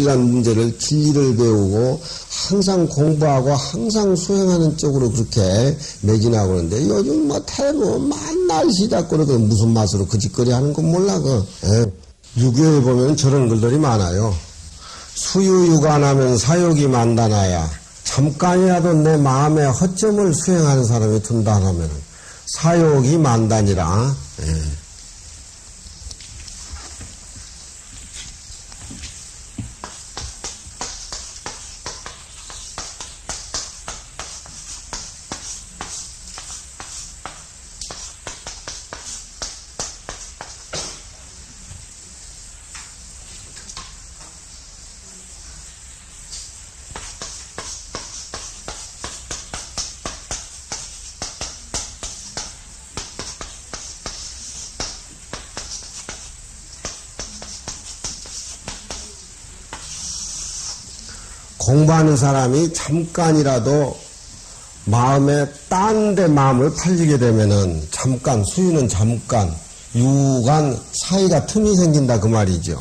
진리란 문제를 진리를 배우고 항상 공부하고 항상 수행하는 쪽으로 그렇게 매진하고 그러는데 요즘 뭐 태고 만날 시작고 그러고 무슨 맛으로 그 짓거리 하는 건 몰라 유교에 보면 저런 글들이 많아요. 수유유관하면 사욕이 만다나야 잠깐이라도 내 마음의 허점을 수행하는 사람이 든다 하면 사욕이 만다니라. 공부하는 사람이 잠깐이라도 마음에 딴 데 마음을 팔리게 되면은 잠깐, 수유는 잠깐, 유관 사이가 틈이 생긴다 그 말이죠.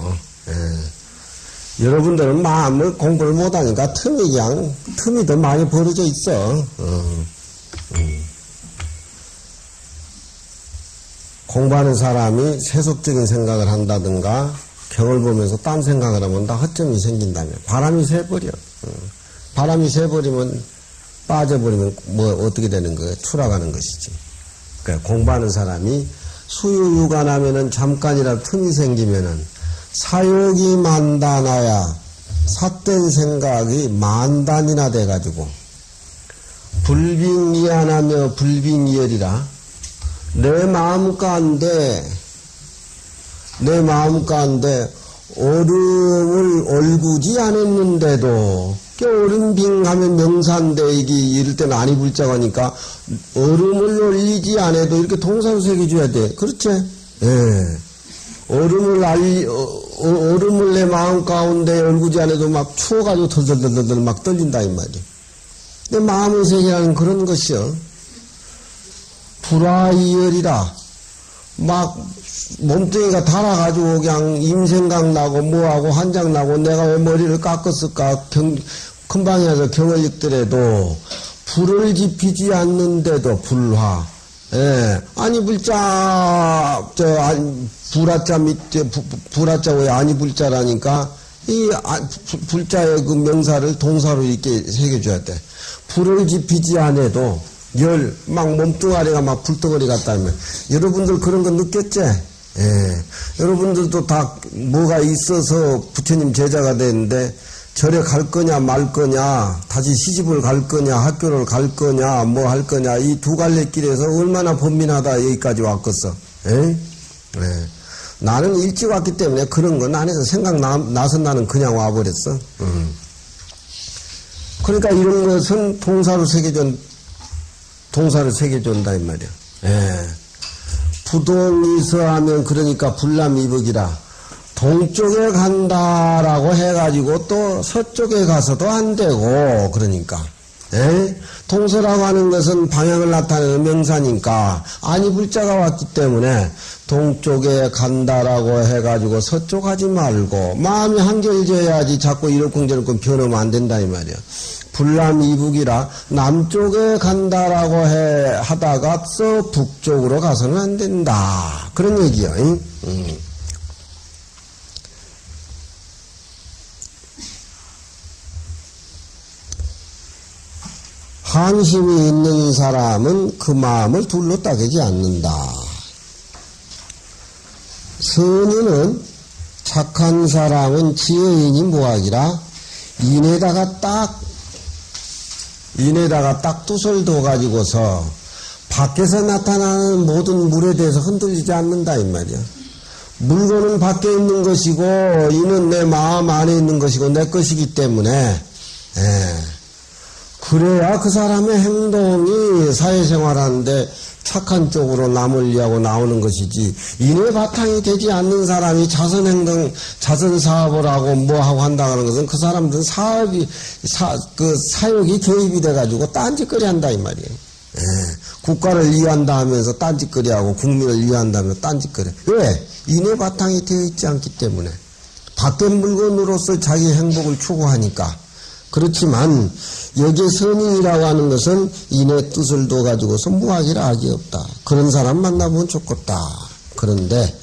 여러분들은 마음을 공부를 못하니까 틈이 더 많이 벌어져 있어. 공부하는 사람이 세속적인 생각을 한다든가 경을 보면서 딴 생각을 하면 다 허점이 생긴다면 바람이 새버려. 바람이 새버리면 빠져버리면 뭐 어떻게 되는 거예요? 추락하는 것이지. 그러니까 공부하는 사람이 수유유관하면은 잠깐이라도 틈이 생기면은 사욕이 만단하야 삿된 생각이 만단이나 돼가지고 불빙이안하며 불빙이열이라 내 마음 가운데 얼음을 얼구지 않았는데도 얼음 빙하면 명산대이기 이럴 때는 아니 불자가 하니까 얼음을 얼리지 않아도 이렇게 동사로 새겨줘야 돼. 그렇지? 예. 얼음을 내 마음 가운데 얼구지 않아도 막 추워가지고 덜덜덜덜 막 떨린다 이 말이야. 내 마음을 새기라는 그런 것이요. 불화이열이라 막 몸뚱이가 달아가지고 그냥 임생각 나고 뭐하고 한장 나고 내가 왜 머리를 깎았을까 금방에 와서 경을 읽더라도 불을 지피지 않는데도 불화. 예. 아니 불자 불화자 밑에 불화자 왜 아니 불자라니까 이 불자의 그 명사를 동사로 이렇게 새겨줘야 돼. 불을 지피지 않아도 열, 막 몸뚱아리가 막 불덩어리 같다면 여러분들 그런 거 느꼈지? 예. 여러분들도 다 뭐가 있어서 부처님 제자가 됐는데 절에 갈 거냐 말 거냐 다시 시집을 갈 거냐 학교를 갈 거냐 뭐 할 거냐 이 두 갈래 길에서 얼마나 번민하다 여기까지 왔겠어. 예? 예. 나는 일찍 왔기 때문에 그런 건 안 해서 생각나서 나는 그냥 와버렸어. 그러니까 이런 것은 동사로 새겨준다 이 말이야. 예. 부동이서 하면 그러니까 불남이북이라 동쪽에 간다라고 해가지고 또 서쪽에 가서도 안 되고 그러니까. 예? 동서라고 하는 것은 방향을 나타내는 명사니까 아니 불자가 왔기 때문에 동쪽에 간다라고 해가지고 서쪽 하지 말고 마음이 한결져야지 자꾸 이러쿵저러쿵 변하면 안 된다 이 말이야. 불남이북이라 남쪽에 간다라고 하다가 서 북쪽으로 가서는 안 된다. 그런 얘기야. 한심이 있는 사람은 그 마음을 둘로 따개지 않는다. 선인은 착한 사람은 지혜인이 무학이라 인에다가 딱 두설 둬가지고서 밖에서 나타나는 모든 물에 대해서 흔들리지 않는다 이 말이야. 물건은 밖에 있는 것이고 이는 내 마음 안에 있는 것이고 내 것이기 때문에 그래야 그 사람의 행동이 사회생활하는데 착한 쪽으로 남을 위하고 나오는 것이지 인의 바탕이 되지 않는 사람이 자선행동, 자선사업을 하고 뭐하고 한다는 것은 그 사람들은 사욕이 개입이 돼가지고 딴짓거리 한다 이 말이에요. 국가를 위한다 하면서 딴짓거리 하고 국민을 위한다 하면서 딴짓거리. 왜? 인의 바탕이 되어 있지 않기 때문에 밖에 물건으로서 자기 행복을 추구하니까. 그렇지만 여기에 선인이라고 하는 것은 인의 뜻을 둬가지고서 무악이라 악이 없다. 그런 사람 만나보면 좋겠다. 그런데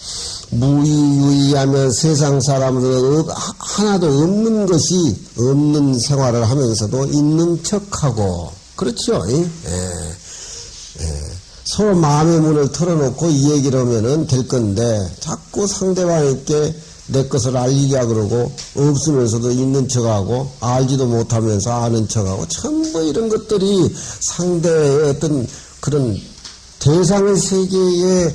무의유의하며 세상 사람들은 하나도 없는 것이 없는 생활을 하면서도 있는 척하고 그렇죠? 서로 마음의 문을 털어놓고 이 얘기를 하면은 될 건데 자꾸 상대방에게 내 것을 알리려 그러고 없으면서도 있는 척하고 알지도 못하면서 아는 척하고 전부 이런 것들이 상대의 어떤 그런 대상의 세계에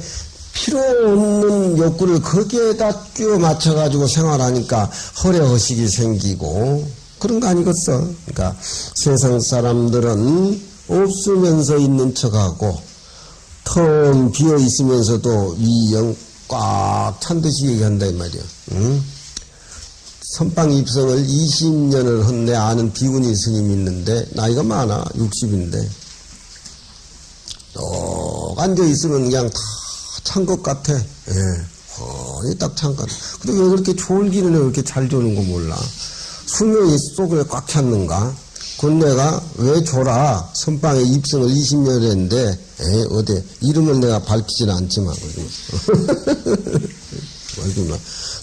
필요 없는 욕구를 거기에다 끼워 맞춰가지고 생활하니까 허례허식이 생기고 그런 거 아니겠어? 그러니까 세상 사람들은 없으면서 있는 척하고 텅 비어 있으면서도 위영 꽉 찬 듯이 얘기한다 이 말이야. 응? 선방 입성을 20년을 한 내 아는 비구니 스님이 있는데 나이가 많아 60인데 또 앉아 있으면 그냥 다 찬 것 같아. 딱 찬 것 같아. 근데 왜 그렇게 졸기는 왜 그렇게 잘 조는 거 몰라. 수명이 속에 꽉 찼는가? 그건 내가 왜 졸아? 선방에 입성을 20년 했는데 어디 이름을 내가 밝히지는 않지만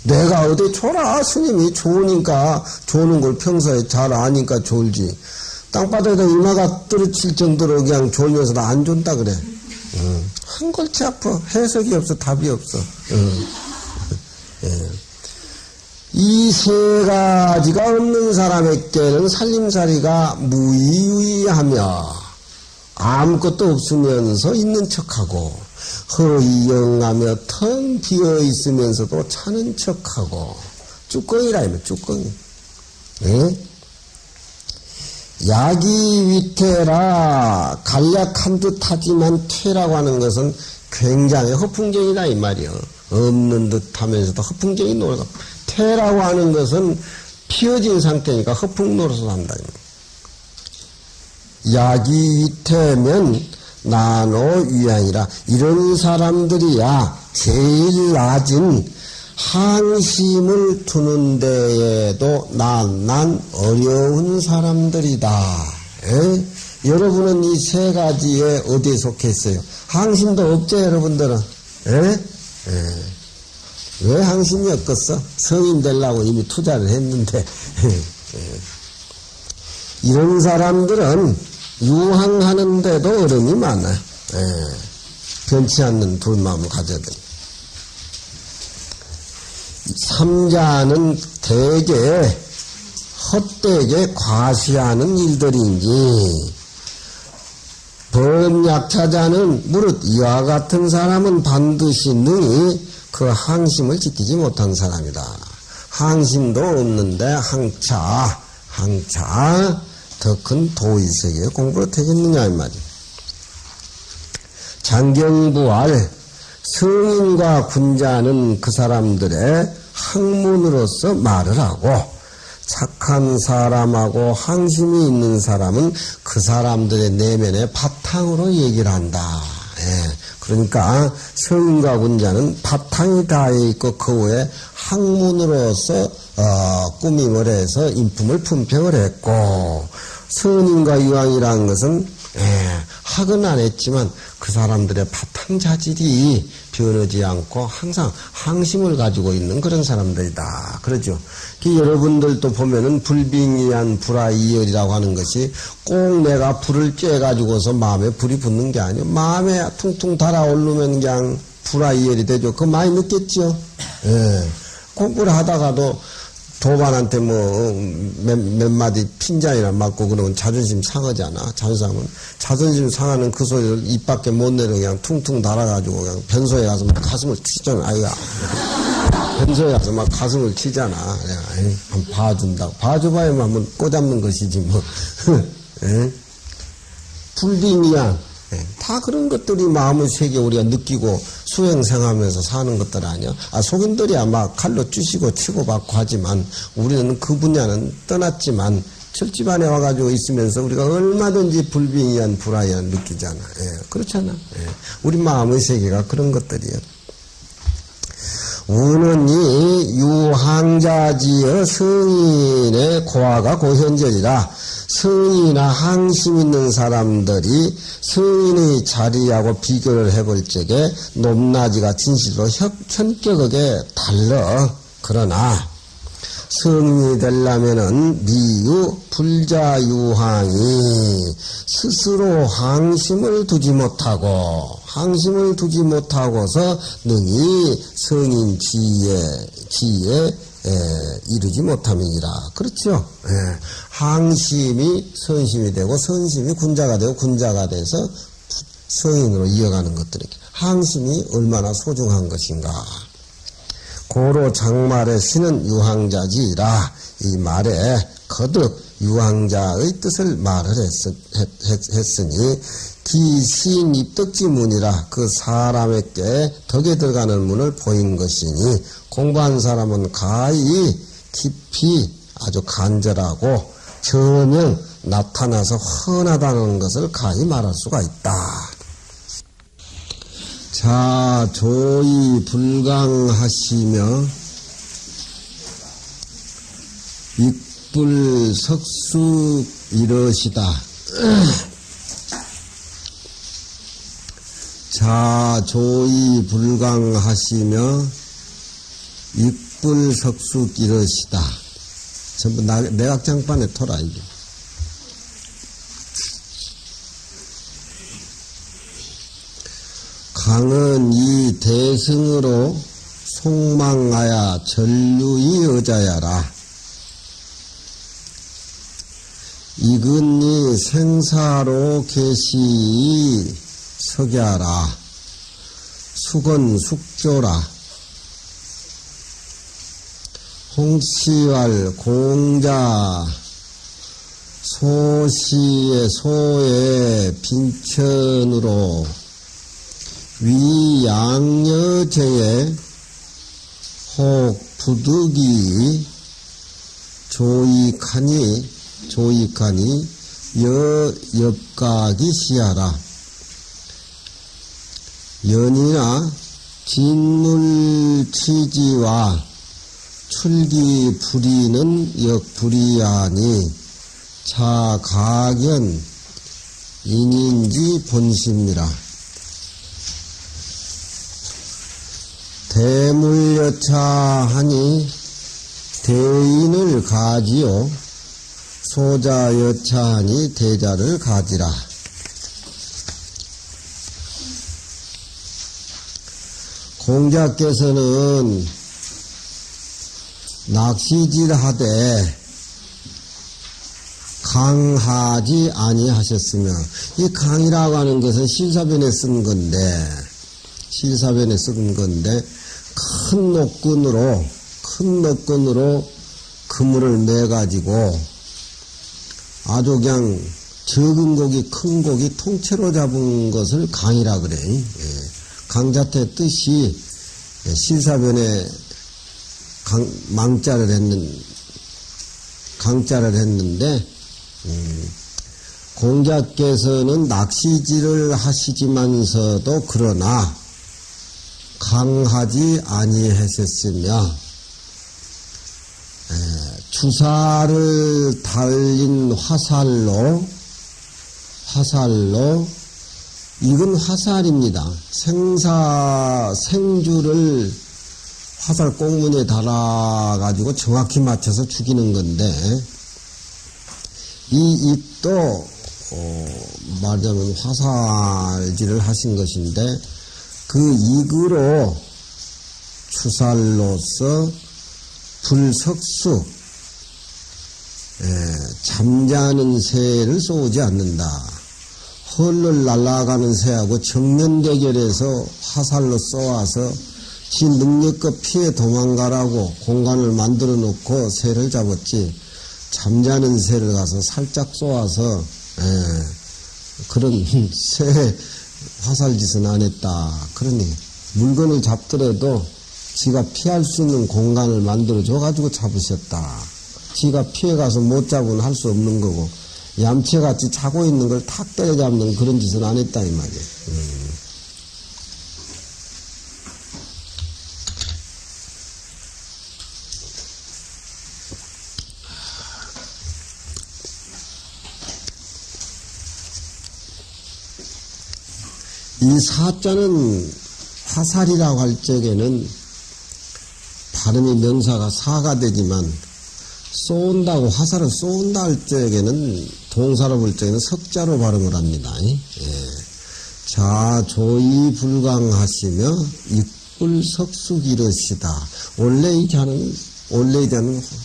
내가 어디 졸아? 스님이 좋으니까 조는 걸 평소에 잘 아니까 졸지. 땅바닥에다 이마가 떨어질 정도로 그냥 졸면서 나 안 존다 그래. 한 골치 아파. 해석이 없어. 답이 없어. 이 세 가지가 없는 사람에게는 살림살이가 무의유의하며 아무것도 없으면서 있는 척하고 허이영하며 텅 비어 있으면서도 차는 척하고 쭈꺼이라 이면 쭈꺼이. 약이 위태라 간략한 듯 하지만 퇴라고 하는 것은 굉장히 허풍쟁이다 이 말이요. 없는 듯 하면서도 허풍쟁이 노릇. 퇴라고 하는 것은 피어진 상태니까 허풍 노릇을 한다. 약이 위태면 나노 위안이라. 이런 사람들이야 제일 낮은 항심을 두는 데에도 난 어려운 사람들이다. 여러분은 이 세 가지에 어디에 속했어요? 항심도 없죠, 여러분들은? 왜 항심이 없겠어? 성인 되려고 이미 투자를 했는데. 이런 사람들은 유항하는데도 어려움이 많아요. 변치 않는 불마음을 가져야 됩니다. 삼자는 대개 헛되게 과시하는 일들인지 범약차자는 무릇 이와 같은 사람은 반드시 능히 그 항심을 지키지 못한 사람이다. 항심도 없는데 항차 더 큰 도의세계에 공부를 되겠느냐 이 말이야. 장경부활 성인과 군자는 그 사람들의 학문으로서 말을 하고 착한 사람하고 항심이 있는 사람은 그 사람들의 내면의 바탕으로 얘기를 한다. 그러니까 성인과 군자는 바탕이 다 있고 그 후에 학문으로서 꾸밈을 해서 인품을 품평을 했고 선인과 유황이라는 것은 학은 안 했지만 그 사람들의 바탕 자질이 변하지 않고 항상 항심을 가지고 있는 그런 사람들이다. 그러죠. 여러분들도 보면은 불빙이한 불화이열이라고 하는 것이 꼭 내가 불을 쬐가지고서 마음에 불이 붙는 게 아니에요. 마음에 퉁퉁 달아오르면 그냥 불화이열이 되죠. 그거 많이 느꼈죠. 공부를 하다가도 도반한테 몇 마디 핀잔이나 맞고 그러면 자존심 상하잖아. 자존심 상하는 그 소리를 입 밖에 못 내려 그냥 퉁퉁 달아가지고 그냥 변소에 가서 막 가슴을 치잖아. 아이가. 변소에 가서 막 가슴을 치잖아. 한번 봐준다고. 봐줘봐야만 한번 꼬잡는 것이지 뭐. 불빙이야. 다 그런 것들이 마음의 세계 우리가 느끼고 수행생하면서 사는 것들 아니야. 속인들이야 막 칼로 쑤시고 치고 받고 하지만 우리는 그 분야는 떠났지만 철집안에 와가지고 있으면서 우리가 얼마든지 불빙이한 불화이한 느끼잖아. 그렇잖아. 우리 마음의 세계가 그런 것들이야. 우는 이 유항자지의 성인의 고아가 고현절이라 성인이나 항심 있는 사람들이 성인의 자리하고 비교를 해볼 적에 높낮이가 진실로 현격하게 달라. 그러나 성인이 되려면은 미유 불자유항이 스스로 항심을 두지 못하고서 능히 성인 지위에 이르지 못함이니라. 그렇죠? 예. 항심이 선심이 되고 선심이 군자가 되고 군자가 돼서 성인으로 이어가는 것들에게 항심이 얼마나 소중한 것인가. 고로 장말의 신은 유항자지라. 이 말에 거듭 유항자의 뜻을 말을 했으니 기신 입덕지문이라 그 사람에게 덕에 들어가는 문을 보인 것이니 공부한 사람은 가히 깊이 아주 간절하고 전혀 나타나서 흔하다는 것을 가히 말할 수가 있다. 자, 조이 불강하시며 익불석수 이러시다. 자, 조이 불강하시며 익불석수 이러시다. 전부 내각장판에 토라, 이게. 강은 이 대승으로 속망하야 전류의 여자야라. 이근이 생사로 계시 석야라. 숙은 숙조라. 홍시왈 공자 소시의 소의 빈천으로 위양여제에 혹 부득이 조익하니 엽각이 시하라. 연이나 진물치지와 출기 불이는 역불이하니 자가견 인인지 본심이라. 대물여차하니 대인을 가지요 소자여차하니 대자를 가지라. 공자께서는 낚시질하되 강하지 아니하셨으며, 이 강이라고 하는 것은 실사변에 쓴 건데 큰 노끈으로 그물을 매가지고 아주 그냥 적은 고기 큰 고기 통째로 잡은 것을 강이라 그래. 강자태 뜻이 실사변에 강자를 했는데 공자께서는 낚시질을 하시지만서도 그러나 강하지 아니하셨으며 주사를 달린 화살로 이건 화살입니다. 생주를 화살 꽁무니에 달아가지고 정확히 맞춰서 죽이는 건데, 이 입도 말하자면 화살질을 하신 것인데, 그 이으로 추살로서 불석수 잠자는 새를 쏘지 않는다. 헐을 날아가는 새하고 정면 대결해서 화살로 쏘아서 지 능력껏 피해 도망가라고 공간을 만들어 놓고 새를 잡았지, 잠자는 새를 가서 살짝 쏘아서 그런 새 화살짓은 안 했다. 그러니 물건을 잡더라도 지가 피할 수 있는 공간을 만들어 줘가지고 잡으셨다. 지가 피해가서 못 잡으면 할 수 없는 거고, 얌체같이 자고 있는 걸 탁 때려잡는 그런 짓은 안 했다 이 말이에요. 이 사자는 화살이라고 할 적에는 발음이 명사가 사가 되지만 쏜다고 화살을 쏜다 할 적에는 동사로 볼 적에는 석자로 발음을 합니다. 예. 자 조이 불강하시며 익불석수기르시다. 원래 이 자는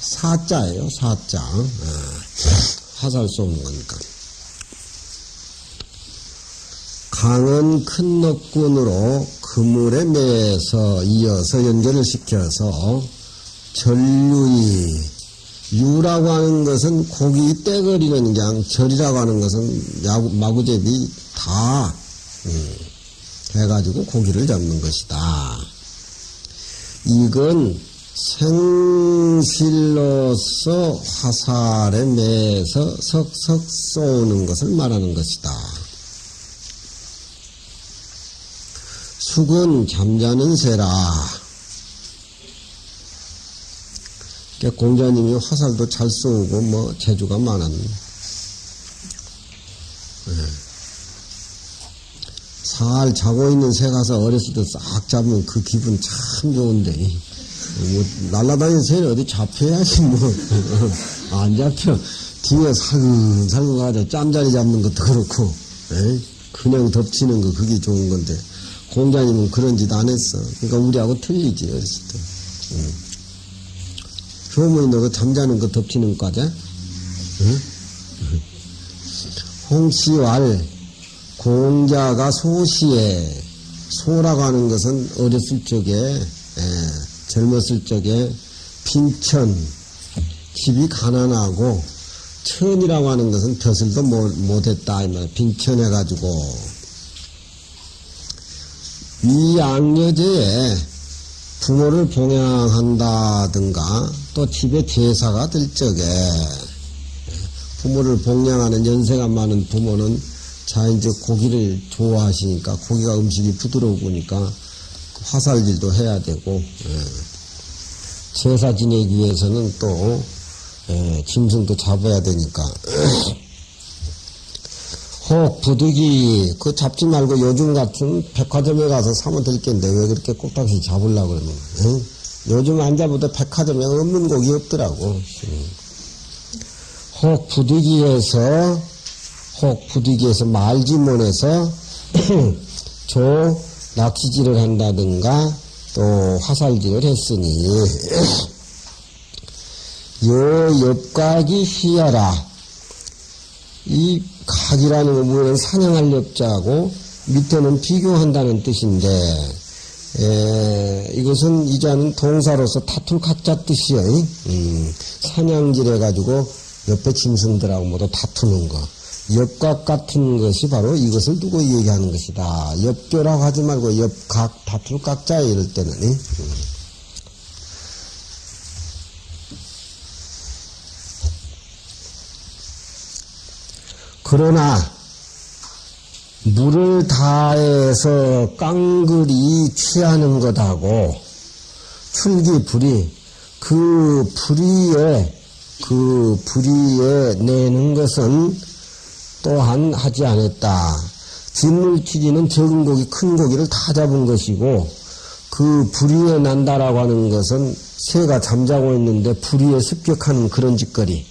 사자예요. 사자. 화살 쏘는 거니까. 강은 큰 넉군으로 그물에 매서 이어서 연결을 시켜서 절유이 유라고 하는 것은 고기 떼거리는 양, 절이라고 하는 것은 마구잡이 다 해가지고 고기를 잡는 것이다. 이건 생실로서 화살에 매서 석석 쏘는 것을 말하는 것이다. 숙은 잠자는 새라. 공자님이 화살도 잘 쏘고 뭐 재주가 많았네. 살 자고 있는 새 가서 어렸을 때 싹 잡으면 그 기분 참 좋은데 뭐 날아다니는 새는 어디 잡혀야지 뭐 안 잡혀. 뒤에 살금살금 가서 짬자리 잡는 것도 그렇고 그냥 덮치는 거 그게 좋은 건데 공자님은 그런 짓 안 했어. 그러니까 우리하고 틀리지 어렸을 때. 효문이 너가 잠자는 거 덮치는 거지? 응? 홍시왈 공자가 소시에 소라고 하는 것은 어렸을 적에 젊었을 적에 빈천 집이 가난하고 천이라고 하는 것은 벼슬도 못했다 이 말이야. 빈천해가지고 이 양여제에 부모를 봉양한다든가 또 집에 제사가 될 적에 부모를 봉양하는 연세가 많은 부모는 이제 고기를 좋아하시니까 고기가 음식이 부드러우니까 화살질도 해야 되고 제사 지내기 위해서는 또 짐승도 잡아야 되니까 혹 부득이 그 잡지 말고 요즘 같은 백화점에 가서 사면 될 텐데 왜 그렇게 꼭딱지 잡으려고 그러면 요즘 안 잡아도 백화점에 없는 고기 없더라고. 혹 부득이에서 말지몬에서 조 낚시질을 한다든가 또 화살질을 했으니 여 옆각이 희야라. 이 각이라는 거 뭐는 사냥할 엽자고 밑에는 비교한다는 뜻인데 이것은 이자는 동사로서 타툴 각자 뜻이요. 사냥질 해가지고 옆에 짐승들하고 모두 다투는 거. 엽각 같은 것이 바로 이것을 두고 얘기하는 것이다. 엽교라고 하지 말고 엽각, 다툴 각자 이럴 때는 그러나 물을 다해서 깡글이 취하는 것하고 출기 불이 그 불의에 내는 것은 또한 하지 않았다. 진물치기는 적은 고기, 큰 고기를 다 잡은 것이고 그 불의에 난다라고 하는 것은 새가 잠자고 있는데 불의에 습격하는 그런 짓거리.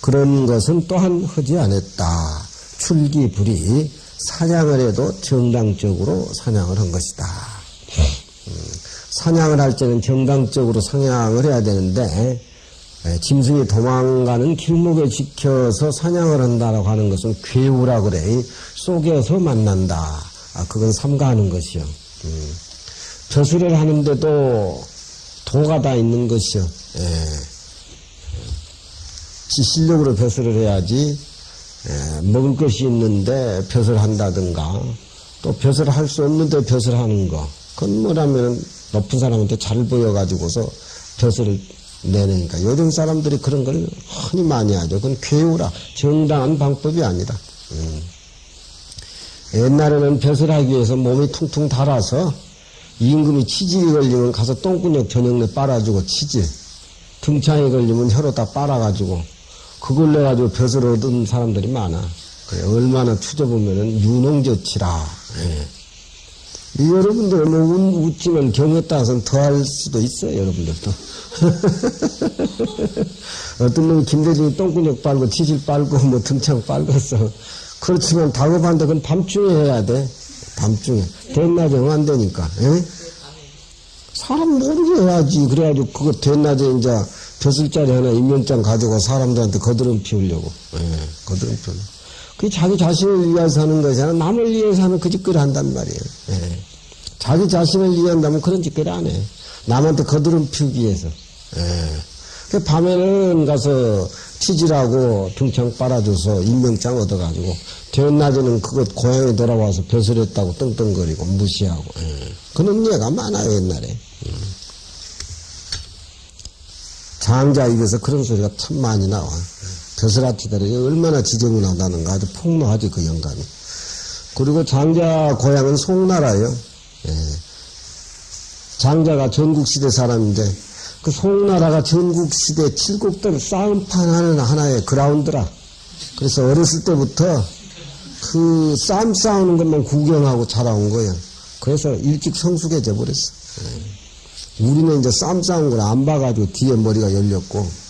그런 것은 또한 하지 않았다. 출기 불이 사냥을 해도 정당적으로 사냥을 한 것이다. 사냥을 할 때는 정당적으로 사냥을 해야 되는데 짐승이 도망가는 길목에 지켜서 사냥을 한다라고 하는 것은 괴우라 그래. 속여서 만난다. 그건 삼가하는 것이요. 벼슬을 하는데도 도가 다 있는 것이요. 지 실력으로 벼슬을 해야지 먹을 것이 있는데 벼슬 한다든가 또 벼슬 할 수 없는데 벼슬 하는 거 그건 뭐라면 높은 사람한테 잘 보여가지고서 벼슬을 내니까 요즘 사람들이 그런 걸 흔히 많이 하죠. 그건 괴우라. 정당한 방법이 아니다. 옛날에는 벼슬하기 위해서 몸이 퉁퉁 달아서 임금이 치질이 걸리면 가서 똥구녕 저녁내 빨아주고 치질, 등창이 걸리면 혀로 다 빨아가지고 그걸 내가지고 벼슬을 얻은 사람들이 많아. 그래, 얼마나 추져보면은 유농조치라. 예. 이 여러분들 뭐 웃지만 경우에 따라서는 더 할 수도 있어요, 여러분들도. 어떤 놈이 김대중이 똥구녕 빨고 치질 빨고 뭐 등창 빨갔어. 그렇지만 다급한데 그건 밤중에 해야 돼. 밤중에. 대낮에 안 되니까. 예? 사람 모르게 해야지. 그래가지고 그거 대낮에 이제 벼슬자리 하나 임명장 가지고 사람들한테 거드름 피우려고. 예, 거드름 피우려고. 그게 자기 자신을 위해서 하는 것이잖아. 남을 위해서 하는 그 짓거리 한단 말이에요. 예. 자기 자신을 위한다면 그런 짓거리 안 해. 남한테 거드름 피우기 위해서. 예. 그 밤에는 가서 치질하고 등창 빨아줘서 임명장 얻어가지고, 대낮에는 그것 고향에 돌아와서 벼슬했다고 떵떵거리고 무시하고. 예. 그런 예가 많아요, 옛날에. 장자 입에서 그런 소리가 참 많이 나와. 벼슬아치들이 얼마나 지저분하다는가. 아주 폭로하지, 그 영감이. 그리고 장자 고향은 송나라예요. 예. 장자가 전국시대 사람인데, 그 송나라가 전국시대 칠국들 싸움판 하는 하나의 그라운드라. 그래서 어렸을 때부터 그 싸움 싸우는 것만 구경하고 자라온 거예요. 그래서 일찍 성숙해져 버렸어. 예. 우리는 이제 싸움 싸운 걸 안 봐가지고 뒤에 머리가 열렸고.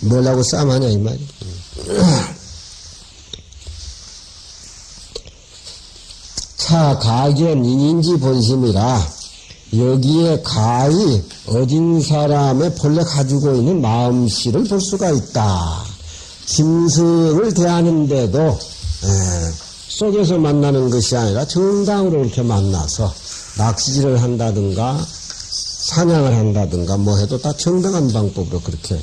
뭐라고 싸움하냐, 이 말이야. 차, 가견, 인인지 본심이라, 여기에 가히 어진 사람의 본래 가지고 있는 마음씨를 볼 수가 있다. 짐승을 대하는데도, 속에서 만나는 것이 아니라 정당으로 이렇게 만나서 낚시질을 한다든가, 사냥을 한다든가 뭐 해도 다 정당한 방법으로 그렇게.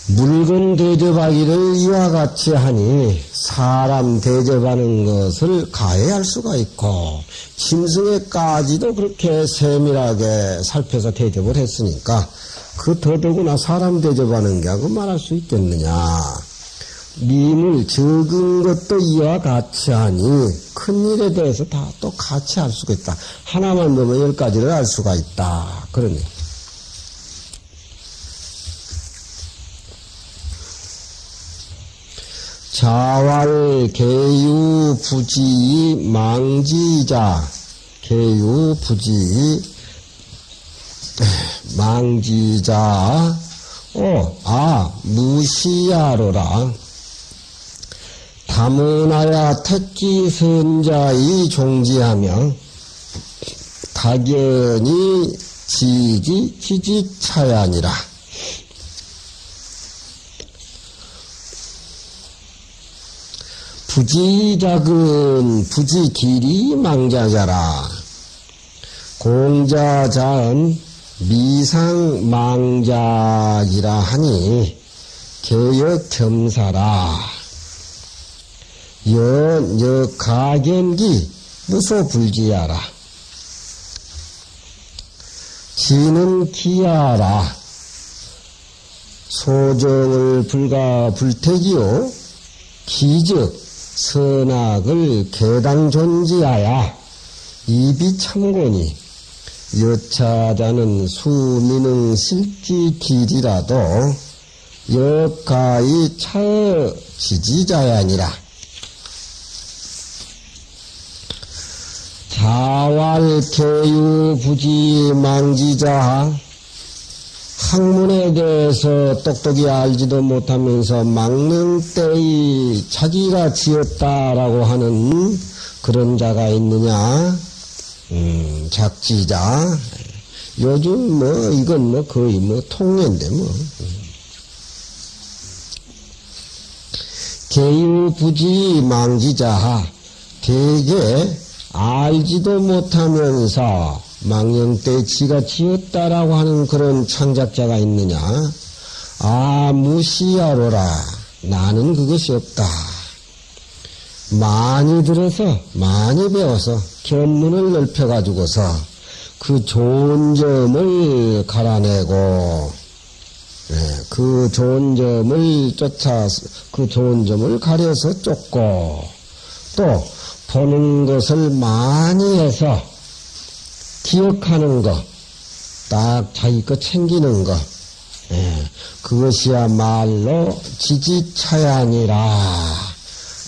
물건 대접하기를 이와 같이 하니 사람 대접하는 것을 가해할 수가 있고 짐승에까지도 그렇게 세밀하게 살펴서 대접을 했으니까 그 더더구나 사람 대접하는 게 하고 말할 수 있겠느냐. 미물 적은 것도 이와 같이 하니 큰 일에 대해서 다 또 같이 할 수가 있다. 하나만 보면 10가지를 알 수가 있다. 그러네. 자왈 개유 부지 망지자 개유 부지 망지자 무시야로라. 다문하야 택지 선자의 종지하며 다견이 지지차야니라. 부지 작은 부지 길이 망자자라. 공자자은 미상 망작이라 하니 개역 겸사라. 가견기 무소불지하라. 지는 기하라. 소정을 불태기요 기즉 선악을 개당존지하야 입이 참고니 여차자는 수미능 실지길이라도 역가히 차지지자야니라. 자왈개유 부지 망지자. 학문에 대해서 똑똑히 알지도 못하면서 망령때의 자기가 지었다라고 하는 그런 자가 있느냐? 작지자. 요즘 뭐 이건 뭐 거의 뭐 통례인데 뭐. 개유부지 망지자하. 대개 알지도 못하면서 망령때 지가 지었다라고 하는 그런 창작자가 있느냐? 무시하로라. 나는 그것이 없다. 많이 들어서 많이 배워서 견문을 넓혀가지고서 그 좋은 점을 갈아내고 그 좋은 점을 그 좋은 점을 가려서 쫓고 또 보는 것을 많이 해서 기억하는 거, 딱 자기 거 챙기는 거, 그것이야말로 지지차양이라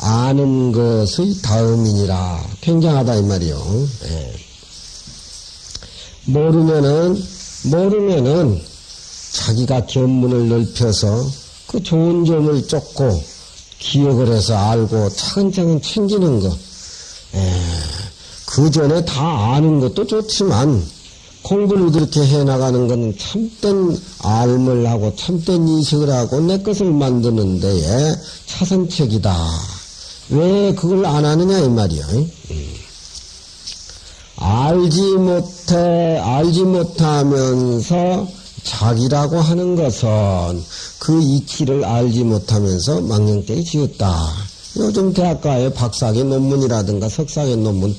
아는 것의 다음이니라. 굉장하다 이 말이요. 모르면은 자기가 견문을 넓혀서 그 좋은 점을 쫓고 기억을 해서 알고 차근차근 챙기는 것. 그 전에 다 아는 것도 좋지만 공부를 그렇게 해나가는 것은 참된 알을 하고 참된 인식을 하고 내 것을 만드는 데에 차선책이다. 왜 그걸 안 하느냐 이 말이야. 알지 못하면서 자기라고 하는 것은 그 이치를 알지 못하면서 망령되이 지었다. 요즘 대학가에 박사학위 논문이라든가 석사학위 논문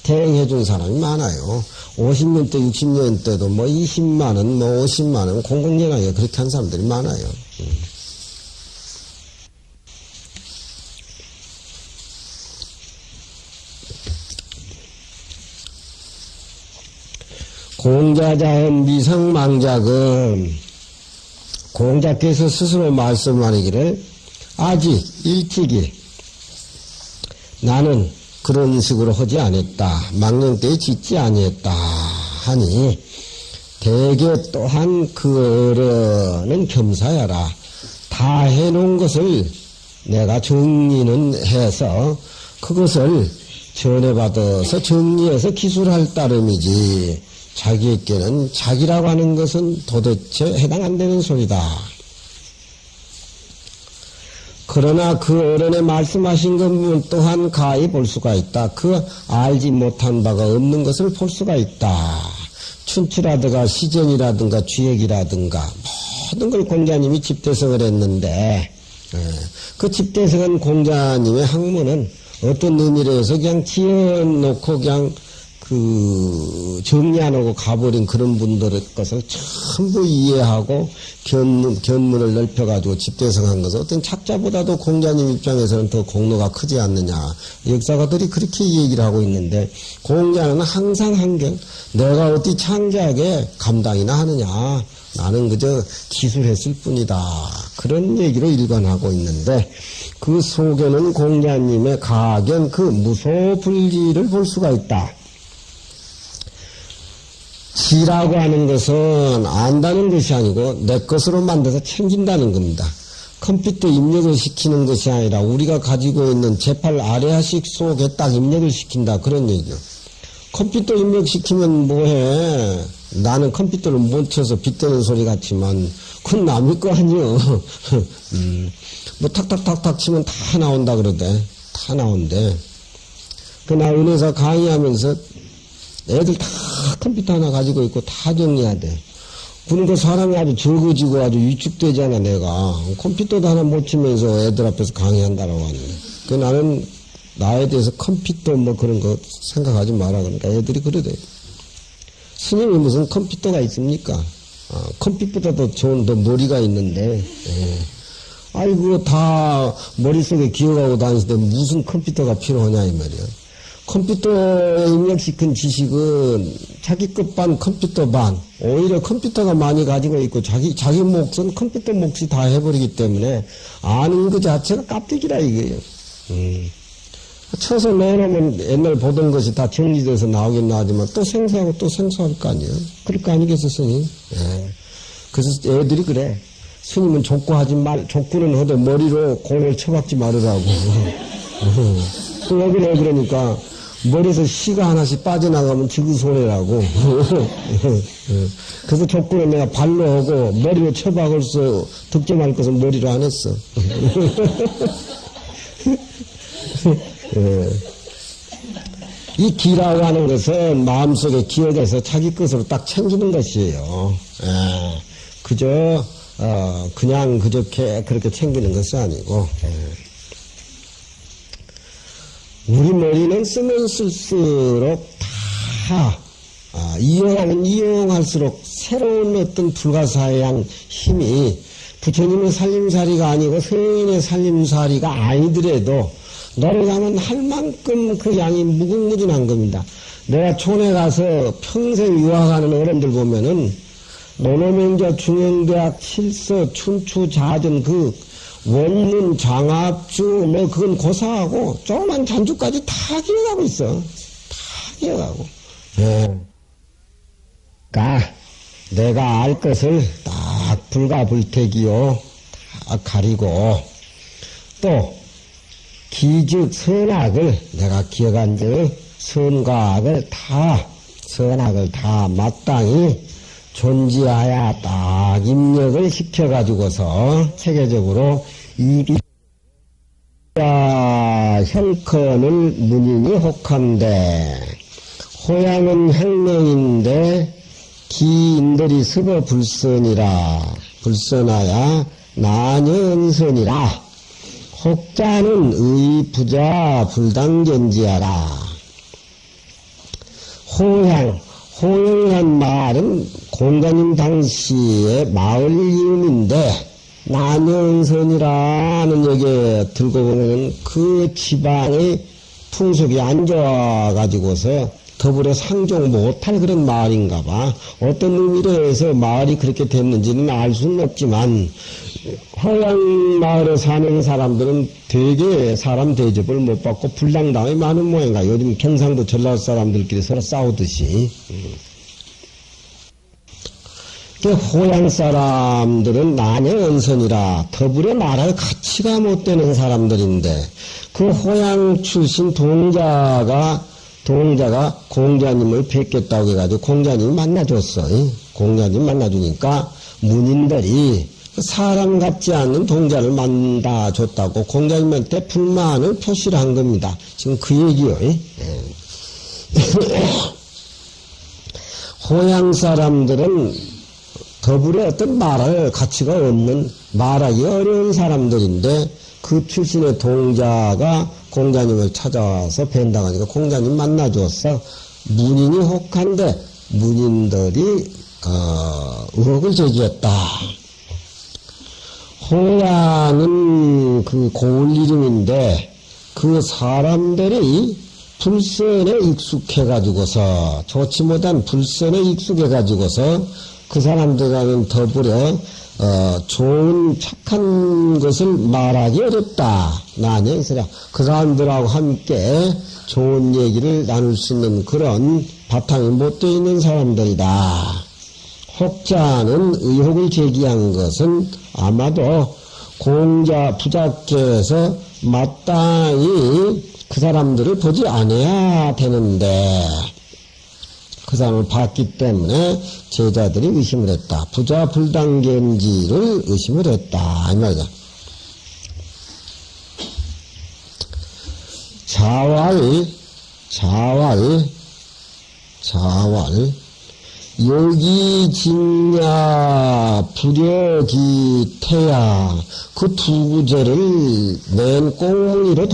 대행해 준 사람이 많아요. 50년 때, 60년 때도 뭐 20만원, 뭐 50만원 공공연하게 그렇게 한 사람들이 많아요. 공자자은 미성망작은 공자께서 스스로 말씀하기를 아직 일찍이 나는 그런 식으로 하지 않았다. 망령되이 짓지 아니했다 하니 대개 또한 그 어른은 겸사야라. 다 해놓은 것을 내가 정리는 해서 그것을 전해받아서 정리해서 기술할 따름이지 자기에게는 자기라고 하는 것은 도대체 해당 안 되는 소리다. 그러나 그 어른의 말씀하신 것 또한 가히 볼 수가 있다. 그 알지 못한 바가 없는 것을 볼 수가 있다. 춘추라든가 시전이라든가 주역이라든가 모든 걸 공자님이 집대성을 했는데 그 집대성한 공자님의 학문은 어떤 의미로 해서 그냥 지어놓고 그냥 정리 안 하고 가버린 그런 분들의 것을 전부 이해하고 견문을 넓혀가지고 집대성한 것은 어떤 작자보다도 공자님 입장에서는 더 공로가 크지 않느냐. 역사가들이 그렇게 얘기를 하고 있는데 공자는 항상 한결 내가 어디 창작에 감당이나 하느냐. 나는 그저 기술했을 뿐이다. 그런 얘기로 일관하고 있는데 그 속에는 공자님의 가견 그 무소불지를 볼 수가 있다. 지라고 하는 것은 안다는 것이 아니고 내 것으로 만들어서 챙긴다는 겁니다. 컴퓨터 입력을 시키는 것이 아니라 우리가 가지고 있는 제8 아레아식 속에 딱 입력을 시킨다. 그런 얘기요. 컴퓨터 입력시키면 뭐해. 나는 컴퓨터를 못 쳐서 빗대는 소리 같지만 그건 남의 거 아니요. 뭐 탁탁탁탁 치면 다 나온다 그러대. 다 나온대. 나 은혜사 강의하면서 애들 다 컴퓨터 하나 가지고 있고 다 정리해야 돼. 그러니까 사람이 아주 적어지고 아주 위축되잖아, 내가. 컴퓨터도 하나 못 치면서 애들 앞에서 강의한다라고 하는데. 나는 나에 대해서 컴퓨터 뭐 그런 거 생각하지 마라. 그러니까 애들이 그러대. 스님이 무슨 컴퓨터가 있습니까? 컴퓨터보다도 좋은 더 머리가 있는데, 아이고, 다 머릿속에 기억하고 다니는데 무슨 컴퓨터가 필요하냐, 이 말이야. 컴퓨터에 입력시킨 지식은 자기 것반 컴퓨터 반, 오히려 컴퓨터가 많이 가지고 있고 자기 몫은 컴퓨터 몫이 다 해버리기 때문에 아는 그 자체가 깝대기라 이거예요. 쳐서 넣어놓으면 옛날 보던 것이 다 정리돼서 나오긴 나오지만 또 생소하고 또 생소할 거 아니에요. 그럴 거 아니겠어, 스님? 그래서 애들이 그래. 스님은 족구는 하되 머리로 공을 쳐박지 말으라고. 또 왜 그래, 그러니까. 머리에서 씨가 하나씩 빠져나가면 지구손해라고. 그래서 족구는 내가 발로 하고 머리로 쳐박을 수 득점할 것은 머리로 안 했어. 이 기라고 하는 것은 마음속에 기억해서 자기 것으로 딱 챙기는 것이에요. 그저 그냥 그저께 그렇게 챙기는 것이 아니고. 우리 머리는 쓰면 쓸수록 다 이용하면 이용할수록 새로운 어떤 불가사의한 힘이 부처님의 살림살이가 아니고 서인의 살림살이가 아니더라도 노력하면 할 만큼 그 양이 무궁무진한 겁니다. 내가 촌에 가서 평생 유학하는 어른들 보면은 노노명자 중앙대학 실서 춘추자전 그 원문 장합주 뭐 그건 고사하고 조그만 잔주까지 다 기억하고 있어. 다 기억하고. 내가 알 것을 딱 불가불택이요 다 가리고 또 기즉 선악을 내가 기억한 선과 악을 다 선악을 다 마땅히 존지하야 딱 입력을 시켜가지고서 체계적으로 형컨을 문인이 혹한데 호양은 혁명인데 기인들이 서거 불선하야 나녀은선이라 혹자는 의부자 불당견지하라. 호영이란 말은 공자님 당시의 마을 이름인데 나녀은선이라는 얘기에 들고 보면 그 지방의 풍속이 안 좋아가지고서 더불어 상종 못할 그런 마을인가 봐. 어떤 의미로 해서 마을이 그렇게 됐는지는 알 수는 없지만 허양 마을에 사는 사람들은 되게 사람 대접을 못 받고 불량당이 많은 모양이다. 요즘 경상도 전라도 사람들끼리 서로 싸우듯이. 호양 사람들은 나녀언선이라 더불어 말할 가치가 못 되는 사람들인데 그 호양 출신 동자가 공자님을 뵙겠다고 해가지고 공자님을 만나줬어. 공자님 만나주니까 문인들이 사람 같지 않은 동자를 만나줬다고 공자님한테 불만을 표시를 한 겁니다. 지금 그 얘기요. 호양 사람들은 더불어 어떤 말할 가치가 없는 말하기 어려운 사람들인데 그 출신의 동자가 공자님을 찾아와서 뵌다고 하니까 공자님 만나주었어. 문인이 혹한데 문인들이 의혹을 제기했다. 호양은 그 고을 이름인데 그 사람들이 불선에 익숙해가지고서 좋지 못한 불선에 익숙해가지고서 그 사람들과는 더불어 좋은 착한 것을 말하기 어렵다. 나녀이서라. 그 사람들하고 함께 좋은 얘기를 나눌 수 있는 그런 바탕이 못 되어 있는 사람들이다. 혹자는 의혹을 제기한 것은 아마도 공자 부자께서 마땅히 그 사람들을 보지 않아야 되는데 그 사람을 봤기 때문에 제자들이 의심을 했다. 부자 불당견지를 의심을 했다. 이 말이야. 자왈 여기 진야 부려기 태야 그 두 구절을 맨 꽁무니로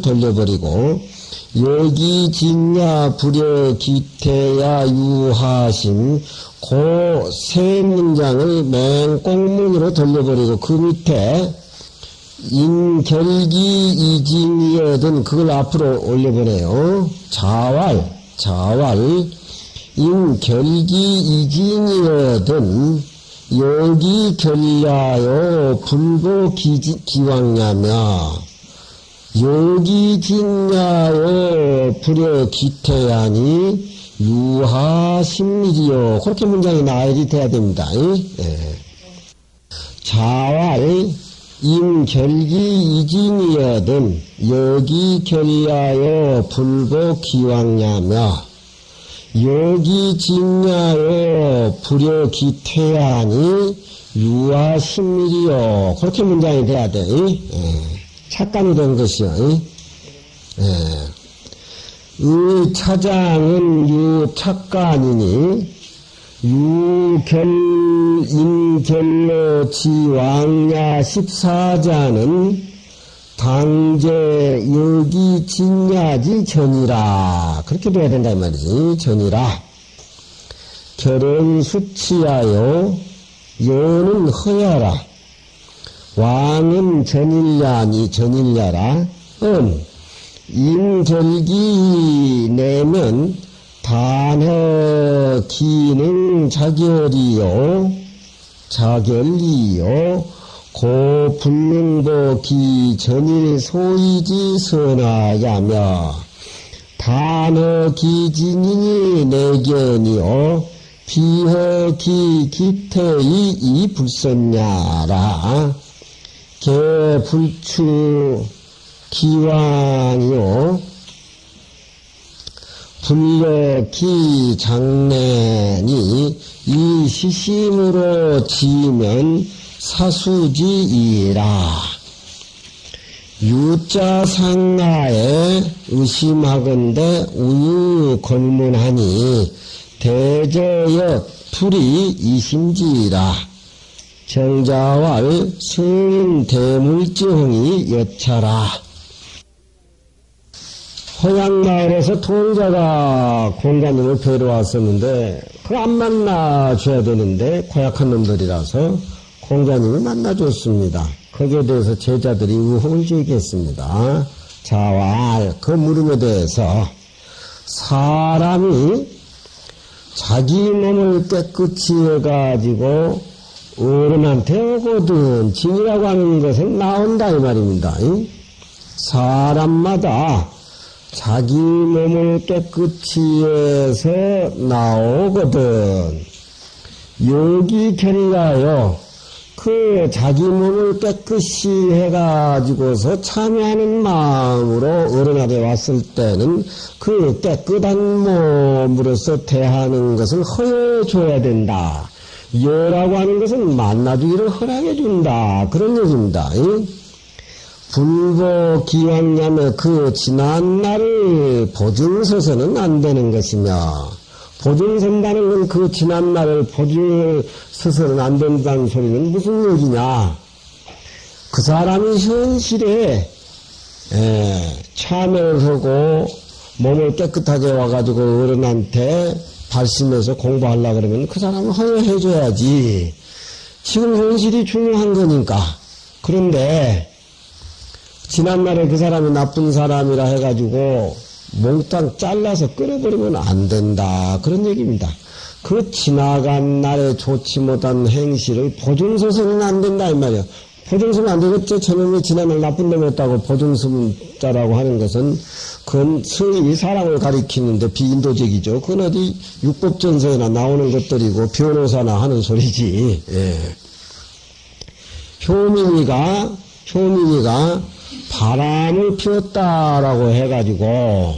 돌려버리고 여기 진야 부려 기태야 유하심 그 세 문장을 맨 꽁무니로 돌려버리고 그 밑에 인결기 이징이여든 그걸 앞으로 올려보내요. 자왈 인결기 이징이여든 여기 결야요 불고 기왕야며 여기 진야요 불여 기태야니 유하심일이요. 그렇게 문장이 나열이 돼야 됩니다. 자왈 임결기 이진이여든 여기 결야요 불고 기왕야며 여기 진야요 불여 기태야니 유하심일이요. 그렇게 문장이 돼야 돼. 착간이 된 것이요. 의 차장은 유착간이니 인결로 지왕야 14자는 당제 여기 진야지 전이라. 그렇게 돼야 된다 이 말이지. 전이라. 결은 수치하여 여는 허야라. 왕은 전일야라. 임절기 내면 단허 기능 자결이요 고 불능보 기 전일 소이지 선하야며 단허 기진이니 내견이요 비허 기 기태이 이 불선냐라 개 불추 기왕이요 불력기 장래니 이 시심으로 지면 사수지이라. 유자 상하에 의심하건대 우유 걸문하니 대저역 풀이 이심지이라. 정자왈 승인 대물지홍이 여차라. 허양마을에서 통자가 공자님을 뵈러 왔었는데 그걸 안 만나줘야 되는데 고약한 놈들이라서 공자님을 만나줬습니다. 거기에 대해서 제자들이 의혹을 제기했습니다. 자왈 그 물음에 대해서 사람이 자기 몸을 깨끗이 해가지고 어른한테 오거든 진이라고 하는 것은 나온다 이 말입니다. 사람마다 자기 몸을 깨끗이 해서 나오거든. 여기 결의하여 그 자기 몸을 깨끗이 해가지고서 참여하는 마음으로 어른한테 왔을 때는 그 깨끗한 몸으로서 대하는 것을 허용해줘야 된다. 여라고 하는 것은 만나주기를 허락해준다. 그런 얘기입니다. 불보 기왕냐며 그 지난 날을 보증서서는 안 되는 것이며 보증선다는 건 그 지난 날을 보증서서는 안 된다는 소리는 무슨 얘기냐. 그 사람이 현실에 참여를 하고 몸을 깨끗하게 와가지고 어른한테 발심해서 공부하려고 그러면 그 사람을 허용해줘야지. 지금 현실이 중요한 거니까. 그런데 지난날에 그 사람이 나쁜 사람이라 해가지고 몽땅 잘라서 끊어버리면 안 된다. 그런 얘기입니다. 그 지나간 날에 좋지 못한 행실을 보증서서는 안 된다 이 말이야. 보증서는 안 되겠죠. 저놈이 지난날 나쁜 놈이었다고 보증서자라고 하는 것은 그건 성이 사람을 가리키는데 비인도적이죠. 그건 어디 육법전서에나 나오는 것들이고 변호사나 하는 소리지. 효민이가 바람을 피웠다라고 해가지고,